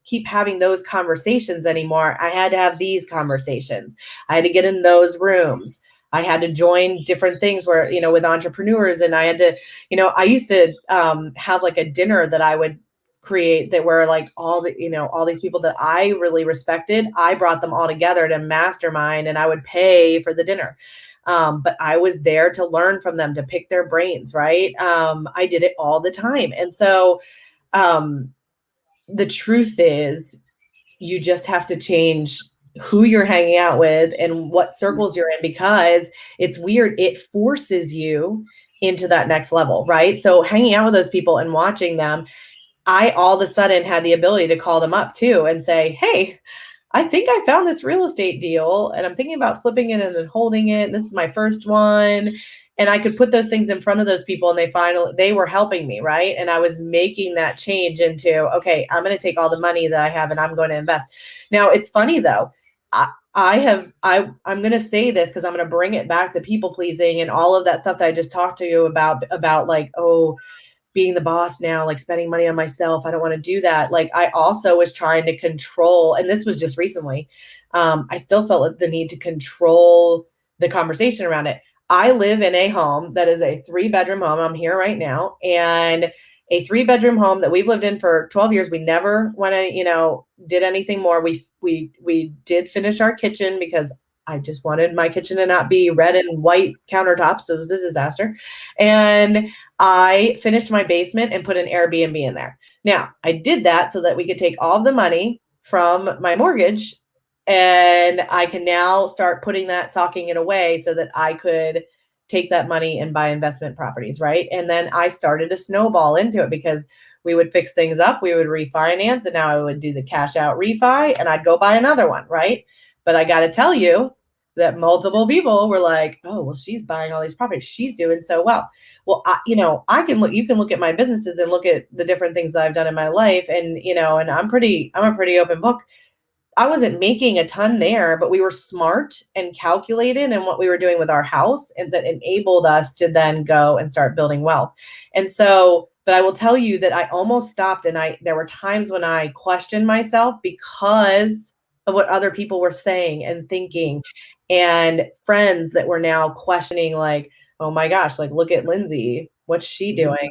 keep having those conversations anymore. I had to have these conversations. I had to get in those rooms. I had to join different things where, with entrepreneurs, and I had to, I used to have like a dinner that I would create that were like all these people that I really respected. I brought them all together to mastermind, and I would pay for the dinner. But I was there to learn from them, to pick their brains, right? I did it all the time. And so the truth is, you just have to change who you're hanging out with and what circles you're in, because it's weird. It forces you into that next level, right? So hanging out with those people and watching them, I all of a sudden had the ability to call them up too and say, hey, I think I found this real estate deal and I'm thinking about flipping it and then holding it. This is my first one. And I could put those things in front of those people, and they were helping me, right? And I was making that change into, okay, I'm going to take all the money that I have and I'm going to invest. Now, it's funny though. I'm going to say this because I'm going to bring it back to people pleasing and all of that stuff that I just talked to you about like, oh, being the boss now, like spending money on myself. I don't want to do that. Like, I also was trying to control, and this was just recently. I still felt the need to control the conversation around it. I live in a home that is a 3-bedroom home. I'm here right now, and a 3-bedroom home that we've lived in for 12 years. We never went to, did anything more. We did finish our kitchen because I just wanted my kitchen to not be red and white countertops. So it was a disaster. And I finished my basement and put an Airbnb in there. Now, I did that so that we could take all of the money from my mortgage, and I can now start socking it away so that I could take that money and buy investment properties, right? And then I started to snowball into it because we would fix things up, we would refinance, and now I would do the cash out refi and I'd go buy another one, right? But I got to tell you that multiple people were like, oh, well, she's buying all these properties. She's doing so well. Well, you can look at my businesses and look at the different things that I've done in my life. And, and I'm a pretty open book. I wasn't making a ton there, but we were smart and calculated in what we were doing with our house, and that enabled us to then go and start building wealth. And so, but I will tell you that I almost stopped, and there were times when I questioned myself because of what other people were saying and thinking, and friends that were now questioning, like, oh my gosh, like, look at Linzee, what's she doing?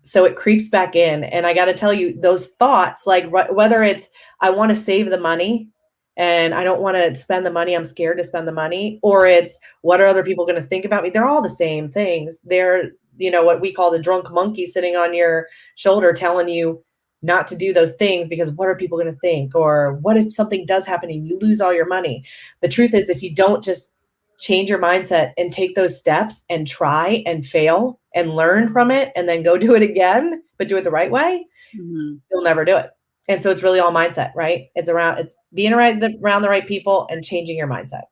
So it creeps back in. And I got to tell you, those thoughts, like whether it's, I want to save the money and I don't want to spend the money, I'm scared to spend the money, or it's, what are other people going to think about me? They're all the same things. They're, what we call the drunk monkey sitting on your shoulder telling you not to do those things because what are people going to think? Or what if something does happen and you lose all your money? The truth is, if you don't just change your mindset and take those steps and try and fail and learn from it and then go do it again, but do it the right way, you'll never do it. And so it's really all mindset, right? It's being around the right people and changing your mindset.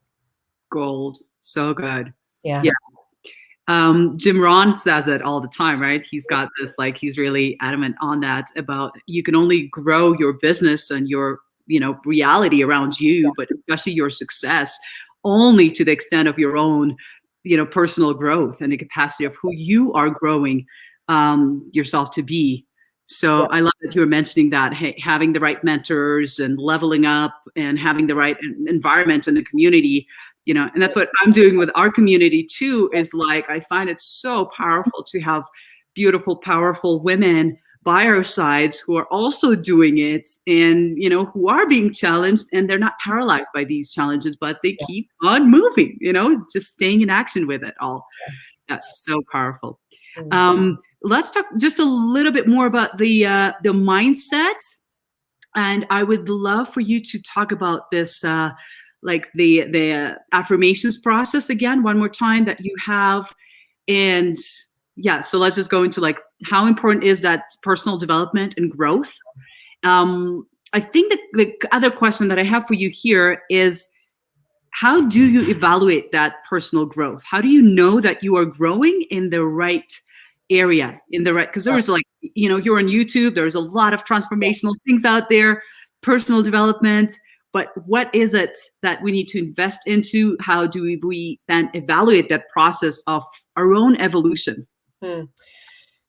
Gold. So good. Yeah. Jim Rohn says it all the time, right? He's got this, like, he's really adamant on that about you can only grow your business and your, reality around you, but especially your success only to the extent of your own, personal growth and the capacity of who you are growing yourself to be. So I love that you were mentioning that, having the right mentors and leveling up and having the right environment in the community, and that's what I'm doing with our community too, is like, I find it so powerful to have beautiful, powerful women by our sides who are also doing it and, who are being challenged, and they're not paralyzed by these challenges, but they keep on moving, it's just staying in action with it all. That's so powerful. let's talk just a little bit more about the mindset. And I would love for you to talk about this, like the affirmations process again, one more time that you have. And yeah, so let's just go into like how important is that personal development and growth. I think that the other question that I have for you here is, how do you evaluate that personal growth? How do you know that you are growing in the right area, in the right, because there's like, you're on YouTube, there's a lot of transformational things out there, personal development, but what is it that we need to invest into? How do we then evaluate that process of our own evolution?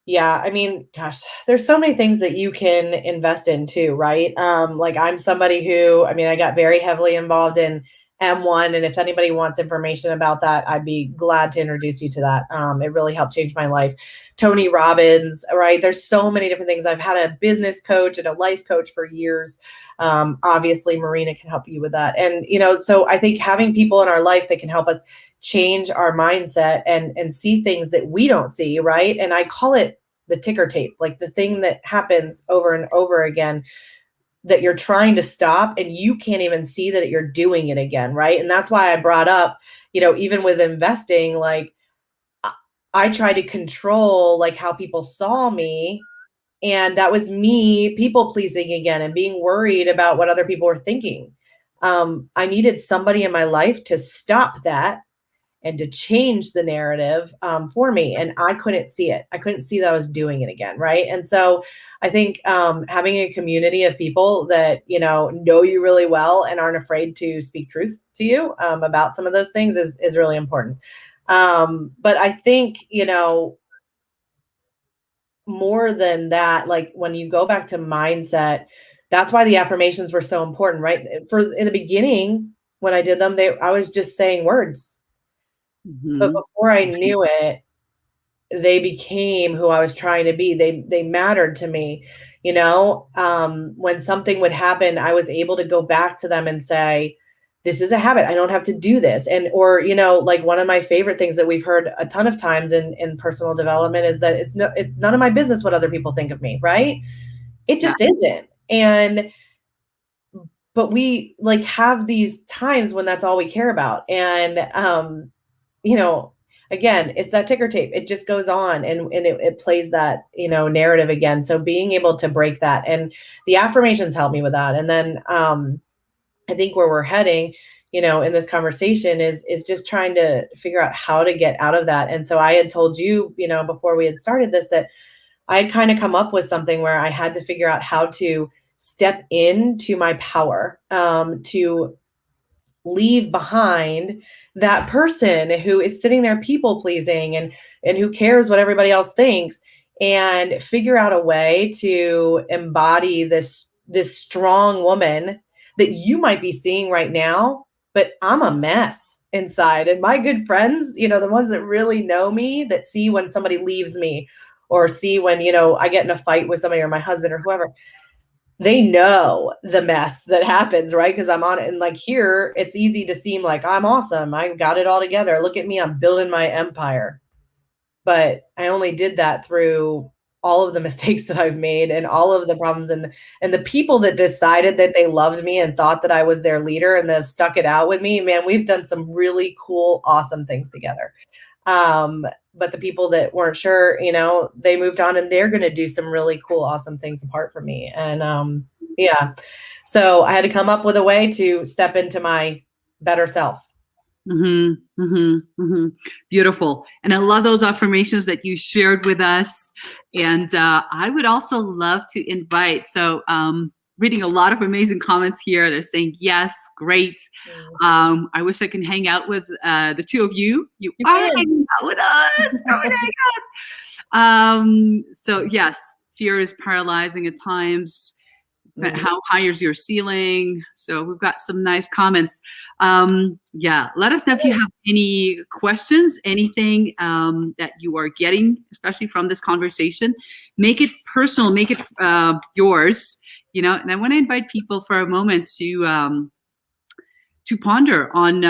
Yeah, I mean, gosh, there's so many things that you can invest in too, right? Like I'm somebody who, I mean, I got very heavily involved in M1, and if anybody wants information about that, I'd be glad to introduce you to that. It really helped change my life. Tony Robbins, right? There's so many different things. I've had a business coach and a life coach for years. Obviously, Marina can help you with that. And, so I think having people in our life that can help us change our mindset and see things that we don't see, right? And I call it the ticker tape, like the thing that happens over and over again that you're trying to stop and you can't even see that you're doing it again, right? And that's why I brought up, even with investing, like I try to control like how people saw me. And that was me people pleasing again and being worried about what other people were thinking. I needed somebody in my life to stop that and to change the narrative for me. And I couldn't see it. I couldn't see that I was doing it again. Right. And so I think having a community of people that, know you really well and aren't afraid to speak truth to you about some of those things is really important. But I think, more than that, like when you go back to mindset, that's why the affirmations were so important, right? In the beginning, when I did them, I was just saying words. But before I knew it, they became who I was trying to be. They mattered to me. When something would happen, I was able to go back to them and say, this is a habit. I don't have to do this. And, or, like one of my favorite things that we've heard a ton of times in personal development is that it's none of my business what other people think of me. Right. It just isn't. But we like have these times when that's all we care about. And, again, it's that ticker tape. It just goes on and it plays that, narrative again. So being able to break that, and the affirmations help me with that. And then I think where we're heading, in this conversation is just trying to figure out how to get out of that. And so I had told you, before we had started this, that I had kind of come up with something where I had to figure out how to step into my power, to leave behind that person who is sitting there people pleasing and who cares what everybody else thinks, and figure out a way to embody this strong woman that you might be seeing right now, but I'm a mess inside. And my good friends, the ones that really know me, that see when somebody leaves me, or see when, I get in a fight with somebody or my husband or whoever, they know the mess that happens, right? Because I'm on it. And like here, it's easy to seem like I'm awesome. I got it all together. Look at me. I'm building my empire. But I only did that through all of the mistakes that I've made and all of the problems and the people that decided that they loved me and thought that I was their leader and they've stuck it out with me. Man, we've done some really cool, awesome things together. But the people that weren't sure, they moved on and they're going to do some really cool, awesome things apart from me. And yeah, so I had to come up with a way to step into my better self. Beautiful. And I love those affirmations that you shared with us. And I would also love to invite, so reading a lot of amazing comments here. They're saying, yes, great. I wish I can hang out with the two of you. You are hanging out with us. Come and hang out. So yes, fear is paralyzing at times. How high is your ceiling? So we've got some nice comments. Yeah, let us know if you have any questions, anything that you are getting, especially from this conversation. Make it personal, make it yours. And I want to invite people for a moment to ponder on,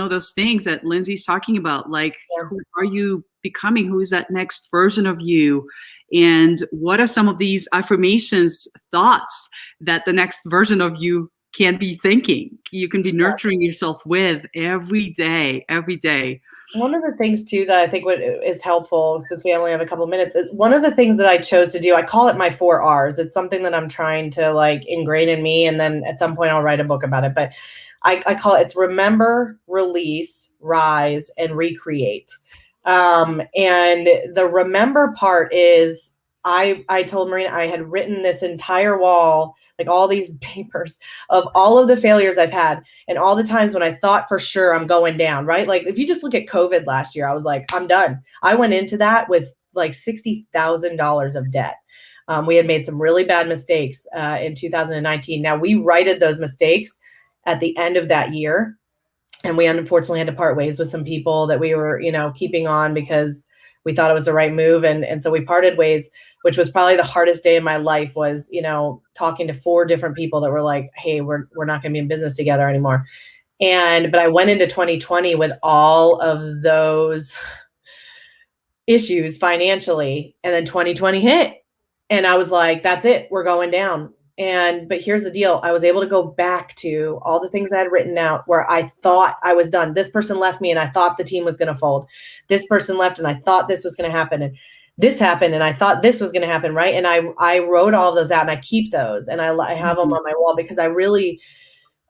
those things that Linzee's talking about, like Yeah. who are you becoming? Who is that next version of you? And what are some of these affirmations, thoughts that the next version of you can be thinking? You can be nurturing yourself with every day, every day. One of the things too that I think what is helpful, since we only have a couple minutes, one of the things that I chose to do, I call it my 4 R's. It's something that I'm trying to like ingrain in me, and then at some point I'll write a book about it. But I call it's remember, release, rise, and recreate. And the remember part is I told Marina I had written this entire wall, like all these papers of all of the failures I've had and all the times when I thought for sure I'm going down, right? Like if you just look at COVID last year, I was like, I'm done. I went into that with like $60,000 of debt. We had made some really bad mistakes in 2019. Now we righted those mistakes at the end of that year. And we unfortunately had to part ways with some people that we were, keeping on because we thought it was the right move. And so we parted ways, which was probably the hardest day of my life was, talking to 4 different people that were like, hey, we're not going to be in business together anymore. But I went into 2020 with all of those issues financially. And then 2020 hit. And I was like, that's it. We're going down. But here's the deal. I was able to go back to all the things I had written out where I thought I was done. This person left me and I thought the team was going to fold. This person left and I thought this was going to happen. And this happened and I thought this was going to happen. Right. And I wrote all of those out and I keep those and I have them on my wall because I really,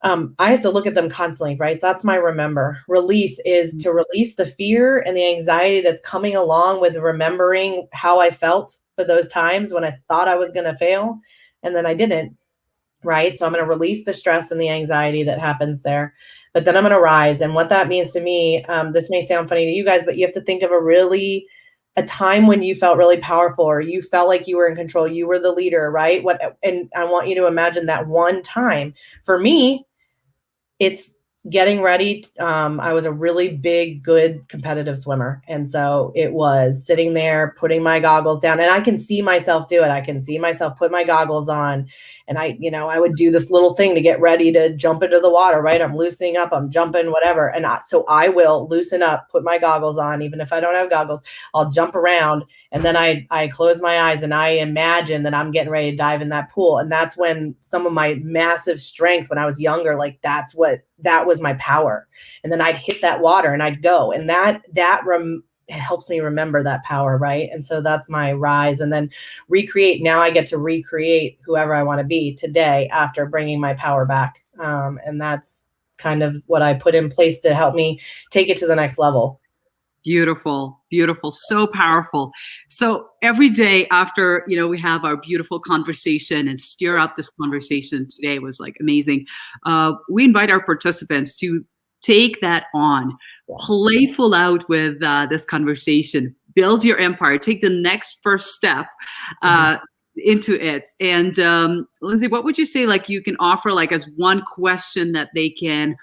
I have to look at them constantly, right? So that's my remember. Release is to release the fear and the anxiety that's coming along with remembering how I felt for those times when I thought I was going to fail. And then I didn't, right? So I'm going to release the stress and the anxiety that happens there. But then I'm going to rise. And what that means to me, this may sound funny to you guys, but you have to think of a time when you felt really powerful or you felt like you were in control. You were the leader, right? And I want you to imagine that one time. For me, it's getting ready. I was a really big, good competitive swimmer. And so it was sitting there, putting my goggles down, and I can see myself do it. I can see myself put my goggles on and I would do this little thing to get ready to jump into the water, right? I'm loosening up, I'm jumping, whatever. So I will loosen up, put my goggles on, even if I don't have goggles, I'll jump around. And then I close my eyes and I imagine that I'm getting ready to dive in that pool. And that's when some of my massive strength when I was younger, like that was my power. And then I'd hit that water and I'd go. And that helps me remember that power, right? And so that's my rise. And then recreate. Now I get to recreate whoever I want to be today after bringing my power back. And that's kind of what I put in place to help me take it to the next level. Beautiful, beautiful, so powerful. So every day after, we have our beautiful conversation and steer up this conversation today was like amazing. We invite our participants to take that on, playful out with this conversation, build your empire, take the next first step into it. And Linzee, what would you say, like you can offer like as one question that they can,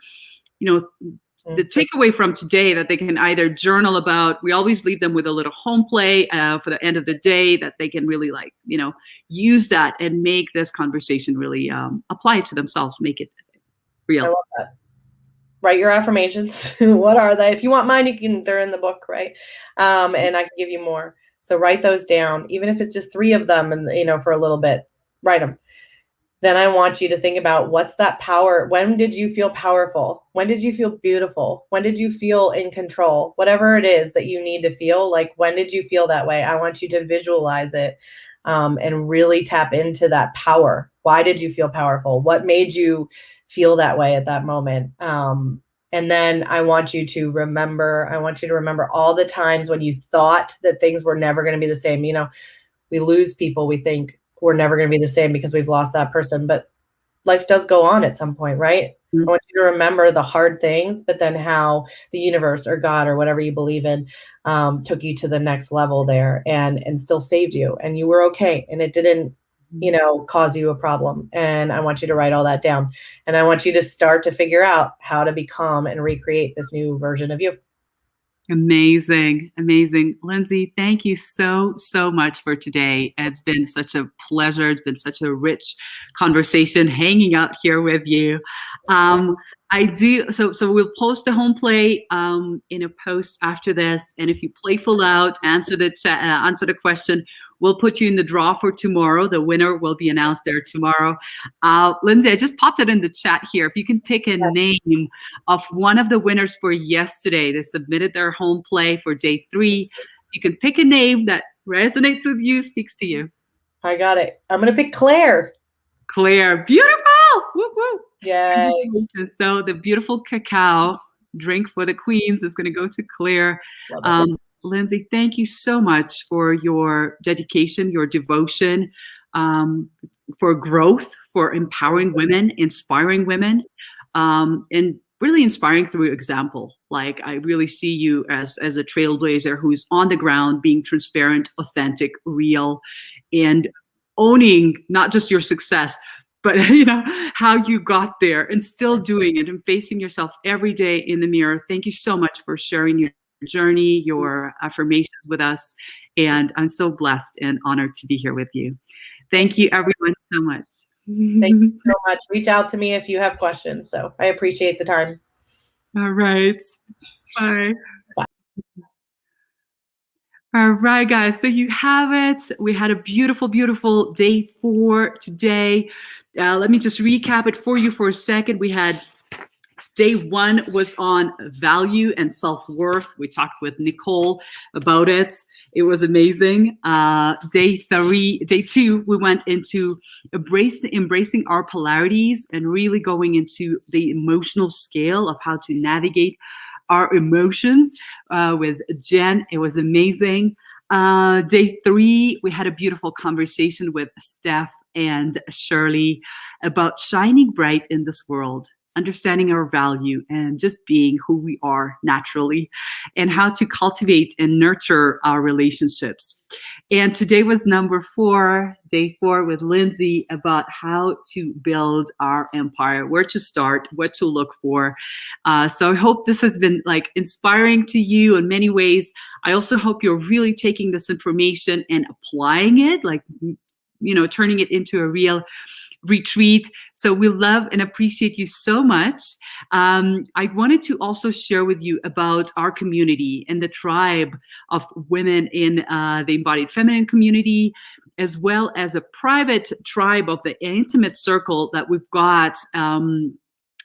the takeaway from today that they can either journal about. We always leave them with a little home play for the end of the day that they can really use that and make this conversation really apply it to themselves, make it real. I love that. Write your affirmations. What are they? If you want mine, they're in the book, right? And I can give you more. So write those down, even if it's just 3 of them and, for a little bit, write them. Then I want you to think about what's that power. When did you feel powerful? When did you feel beautiful? When did you feel in control? Whatever it is that you need to feel, like when did you feel that way? I want you to visualize it and really tap into that power. Why did you feel powerful? What made you feel that way at that moment? And then I want you to remember all the times when you thought that things were never going to be the same. We lose people. We think we're never going to be the same because we've lost that person, but life does go on at some point, right? I want you to remember the hard things, but then how the universe or God or whatever you believe in took you to the next level there and still saved you and you were okay. And it didn't, cause you a problem. And I want you to write all that down. And I want you to start to figure out how to become and recreate this new version of you. Amazing. Amazing. Linzee, thank you so much for today. It's been such a pleasure. It's been such a rich conversation hanging out here with you. I I do. So we'll post a home play in a post after this, and if you play full out, answer answer the question, we'll put you in the draw for tomorrow. The winner will be announced there tomorrow. Lindsay, I just popped it in the chat here. If you can pick a name of one of the winners for yesterday, they submitted their home play for day 3. You can pick a name that resonates with you, speaks to you. I got it. I'm gonna pick Claire. Claire, beautiful. Woo woo. Yay. So the beautiful cacao drink for the queens is going to go to Claire. Lindsay, thank you so much for your dedication, your devotion, for growth, for empowering women, inspiring women, and really inspiring through example. Like, I really see you as a trailblazer who's on the ground, being transparent, authentic, real, and owning not just your success, but how you got there and still doing it and facing yourself every day in the mirror. Thank you so much for sharing your journey, your affirmations with us. And I'm so blessed and honored to be here with you. Thank you, everyone, so much. Thank you so much. Reach out to me if you have questions. So I appreciate the time. All right. Bye. All right, guys. So you have it. We had a beautiful, beautiful day 4 today. Let me just recap it for you for a second. We had day 1 was on value and self-worth. We talked with Nicole about it. It was amazing. Day 2, we went into embracing our polarities and really going into the emotional scale of how to navigate our emotions with Jen. It was amazing. Day 3, we had a beautiful conversation with Steph and Shirley about shining bright in this world, understanding our value and just being who we are naturally, and how to cultivate and nurture our relationships. And today was number 4, day 4 with Lindsay, about how to build our empire, where to start, what to look for. So I hope this has been inspiring to you in many ways. I also hope you're really taking this information and applying it, turning it into a real retreat. So we love and appreciate you so much. I wanted to also share with you about our community and the tribe of women in the embodied feminine community, as well as a private tribe of the intimate circle that we've got.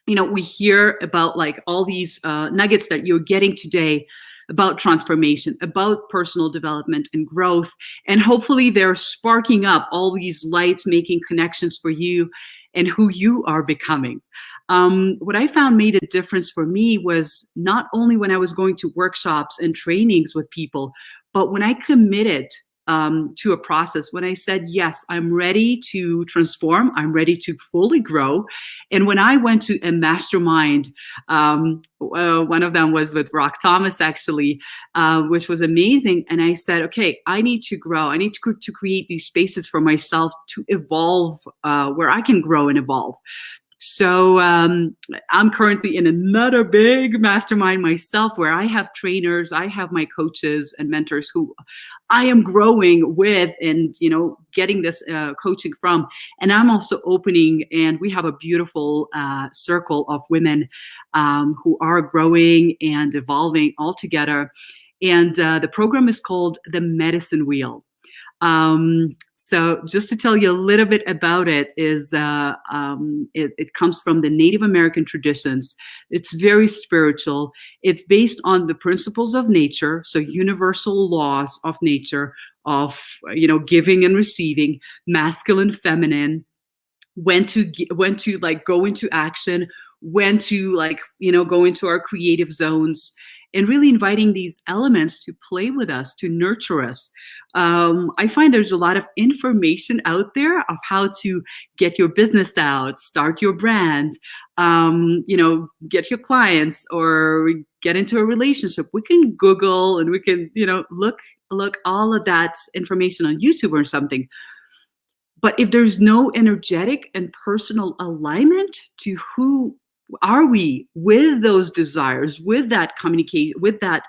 We hear about all these nuggets that you're getting today about transformation, about personal development and growth. And hopefully they're sparking up all these light-making connections for you and who you are becoming. What I found made a difference for me was not only when I was going to workshops and trainings with people, but when I committed to a process, when I said, yes, I'm ready to transform, I'm ready to fully grow. And when I went to a mastermind, one of them was with Rock Thomas, actually, which was amazing. And I said, okay, I need to grow. I need to create these spaces for myself to evolve, where I can grow and evolve. So I'm currently in another big mastermind myself, where I have trainers, I have my coaches and mentors who I am growing with and, getting this coaching from. And I'm also opening, and we have a beautiful circle of women who are growing and evolving all together. And the program is called the Medicine Wheel. So just to tell you a little bit about it, is it comes from the Native American traditions. It's very spiritual. It's based on the principles of nature, so universal laws of nature, of giving and receiving, masculine, feminine, when to go into action, when to go into our creative zones, and really inviting these elements to play with us, to nurture us. I find there's a lot of information out there of how to get your business out, start your brand, get your clients, or get into a relationship. We can Google and we can, look all of that information on YouTube or something. But if there's no energetic and personal alignment to who are we with those desires, with that communication, with that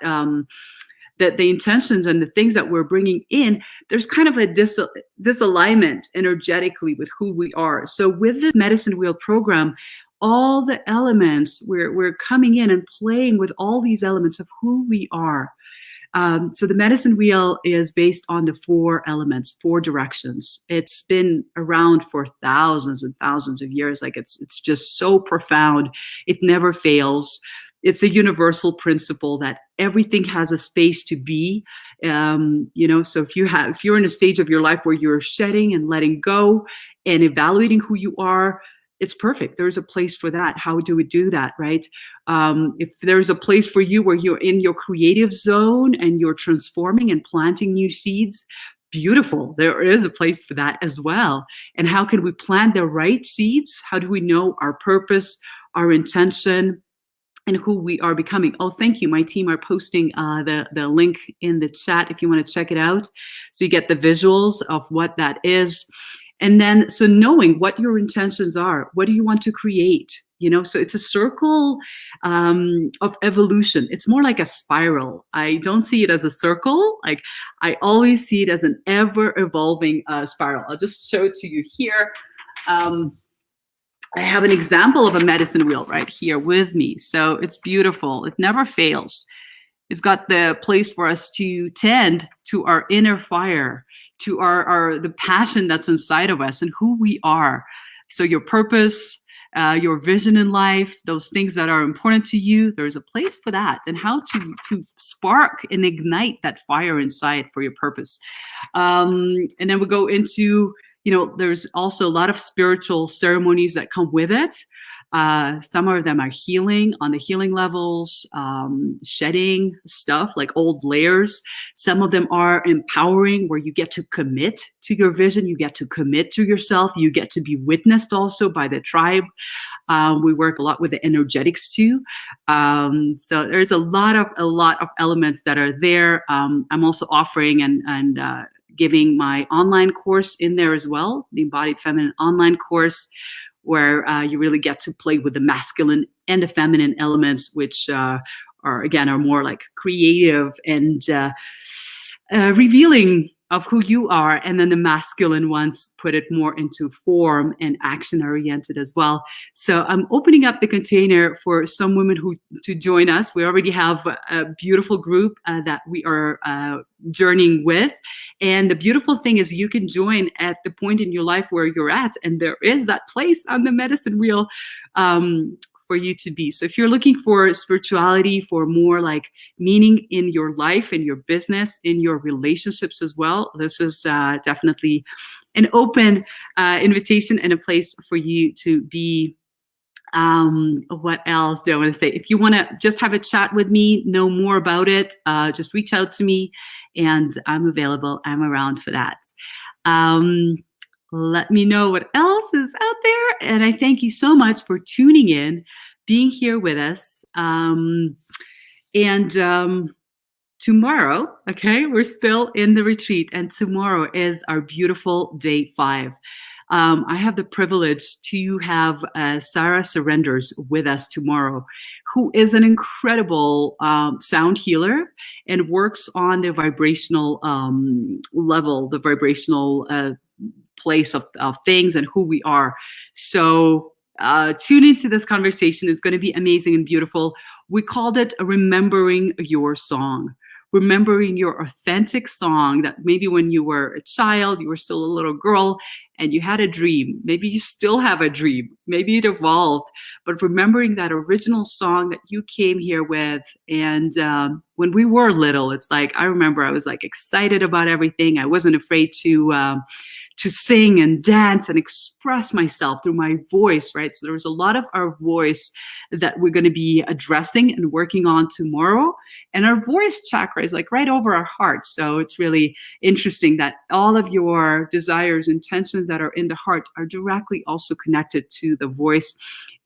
the intentions and the things that we're bringing in, there's kind of a disalignment energetically with who we are. So with this Medicine Wheel program, all the elements. We're coming in and playing with all these elements of who we are. So the medicine wheel is based on the 4 elements, 4 directions. It's been around for thousands and thousands of years. Like it's just so profound. It never fails. It's a universal principle that everything has a space to be. So if you're in a stage of your life where you're shedding and letting go and evaluating who you are, it's perfect. There's a place for that. How do we do that, right? If there's a place for you where you're in your creative zone and you're transforming and planting new seeds, beautiful. There is a place for that as well. And how can we plant the right seeds? How do we know our purpose, our intention, and who we are becoming? Oh, thank you. My team are posting the link in the chat if you want to check it out. So you get the visuals of what that is. And then, so knowing what your intentions are, what do you want to create? So it's a circle of evolution. It's more like a spiral. I don't see it as a circle. Like I always see it as an ever evolving spiral. I'll just show it to you here. I have an example of a medicine wheel right here with me. So it's beautiful. It never fails. It's got the place for us to tend to our inner fire, to the passion that's inside of us and who we are. So your purpose, your vision in life, those things that are important to you, there's a place for that, and how to spark and ignite that fire inside for your purpose. And then we go into, there's also a lot of spiritual ceremonies that come with it. Some of them are healing on the healing levels, shedding stuff like old layers. Some of them are empowering, where you get to commit to your vision, you get to commit to yourself, you get to be witnessed also by the tribe. We work a lot with the energetics too. So there's a lot of elements that are there. I'm also offering and giving my online course in there as well, the Embodied Feminine online course, where you really get to play with the masculine and the feminine elements, which are more like creative and revealing of who you are. And then the masculine ones put it more into form and action oriented as well. So I'm opening up the container for some women to join us. We already have a beautiful group that we are journeying with. And the beautiful thing is you can join at the point in your life where you're at. And there is that place on the medicine wheel for you to be. So if you're looking for spirituality, for more like meaning in your life, in your business, in your relationships as well, this is definitely an open invitation and a place for you to be. What else do I want to say? If you want to just have a chat with me, know more about it, just reach out to me and I'm available. I'm around for that. Let me know what else is out there. And I thank you so much for tuning in, being here with us. Tomorrow, okay, we're still in the retreat, and tomorrow is our beautiful day 5. I have the privilege to have Sarah Surrenders with us tomorrow, who is an incredible sound healer and works on the vibrational level, the vibrational place of things and who we are. So tune into this conversation. It's going to be amazing and beautiful. We called it Remembering Your Song. Remembering your authentic song that maybe when you were a child, you were still a little girl and you had a dream. Maybe you still have a dream. Maybe it evolved. But remembering that original song that you came here with. And when we were little, it's like, I remember I was like excited about everything. I wasn't afraid to sing and dance and express myself through my voice, right? So there was a lot of our voice that we're going to be addressing and working on tomorrow. And our voice chakra is like right over our heart. So it's really interesting that all of your desires, intentions that are in the heart are directly also connected to the voice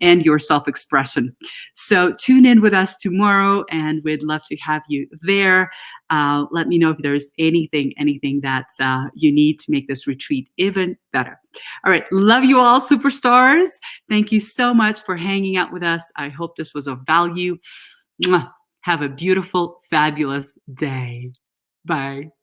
and your self-expression. So tune in with us tomorrow and we'd love to have you there. Let me know if there's anything that you need to make this retreat even better. All right. Love you all, superstars. Thank you so much for hanging out with us. I hope this was of value. Mwah. Have a beautiful, fabulous day. Bye.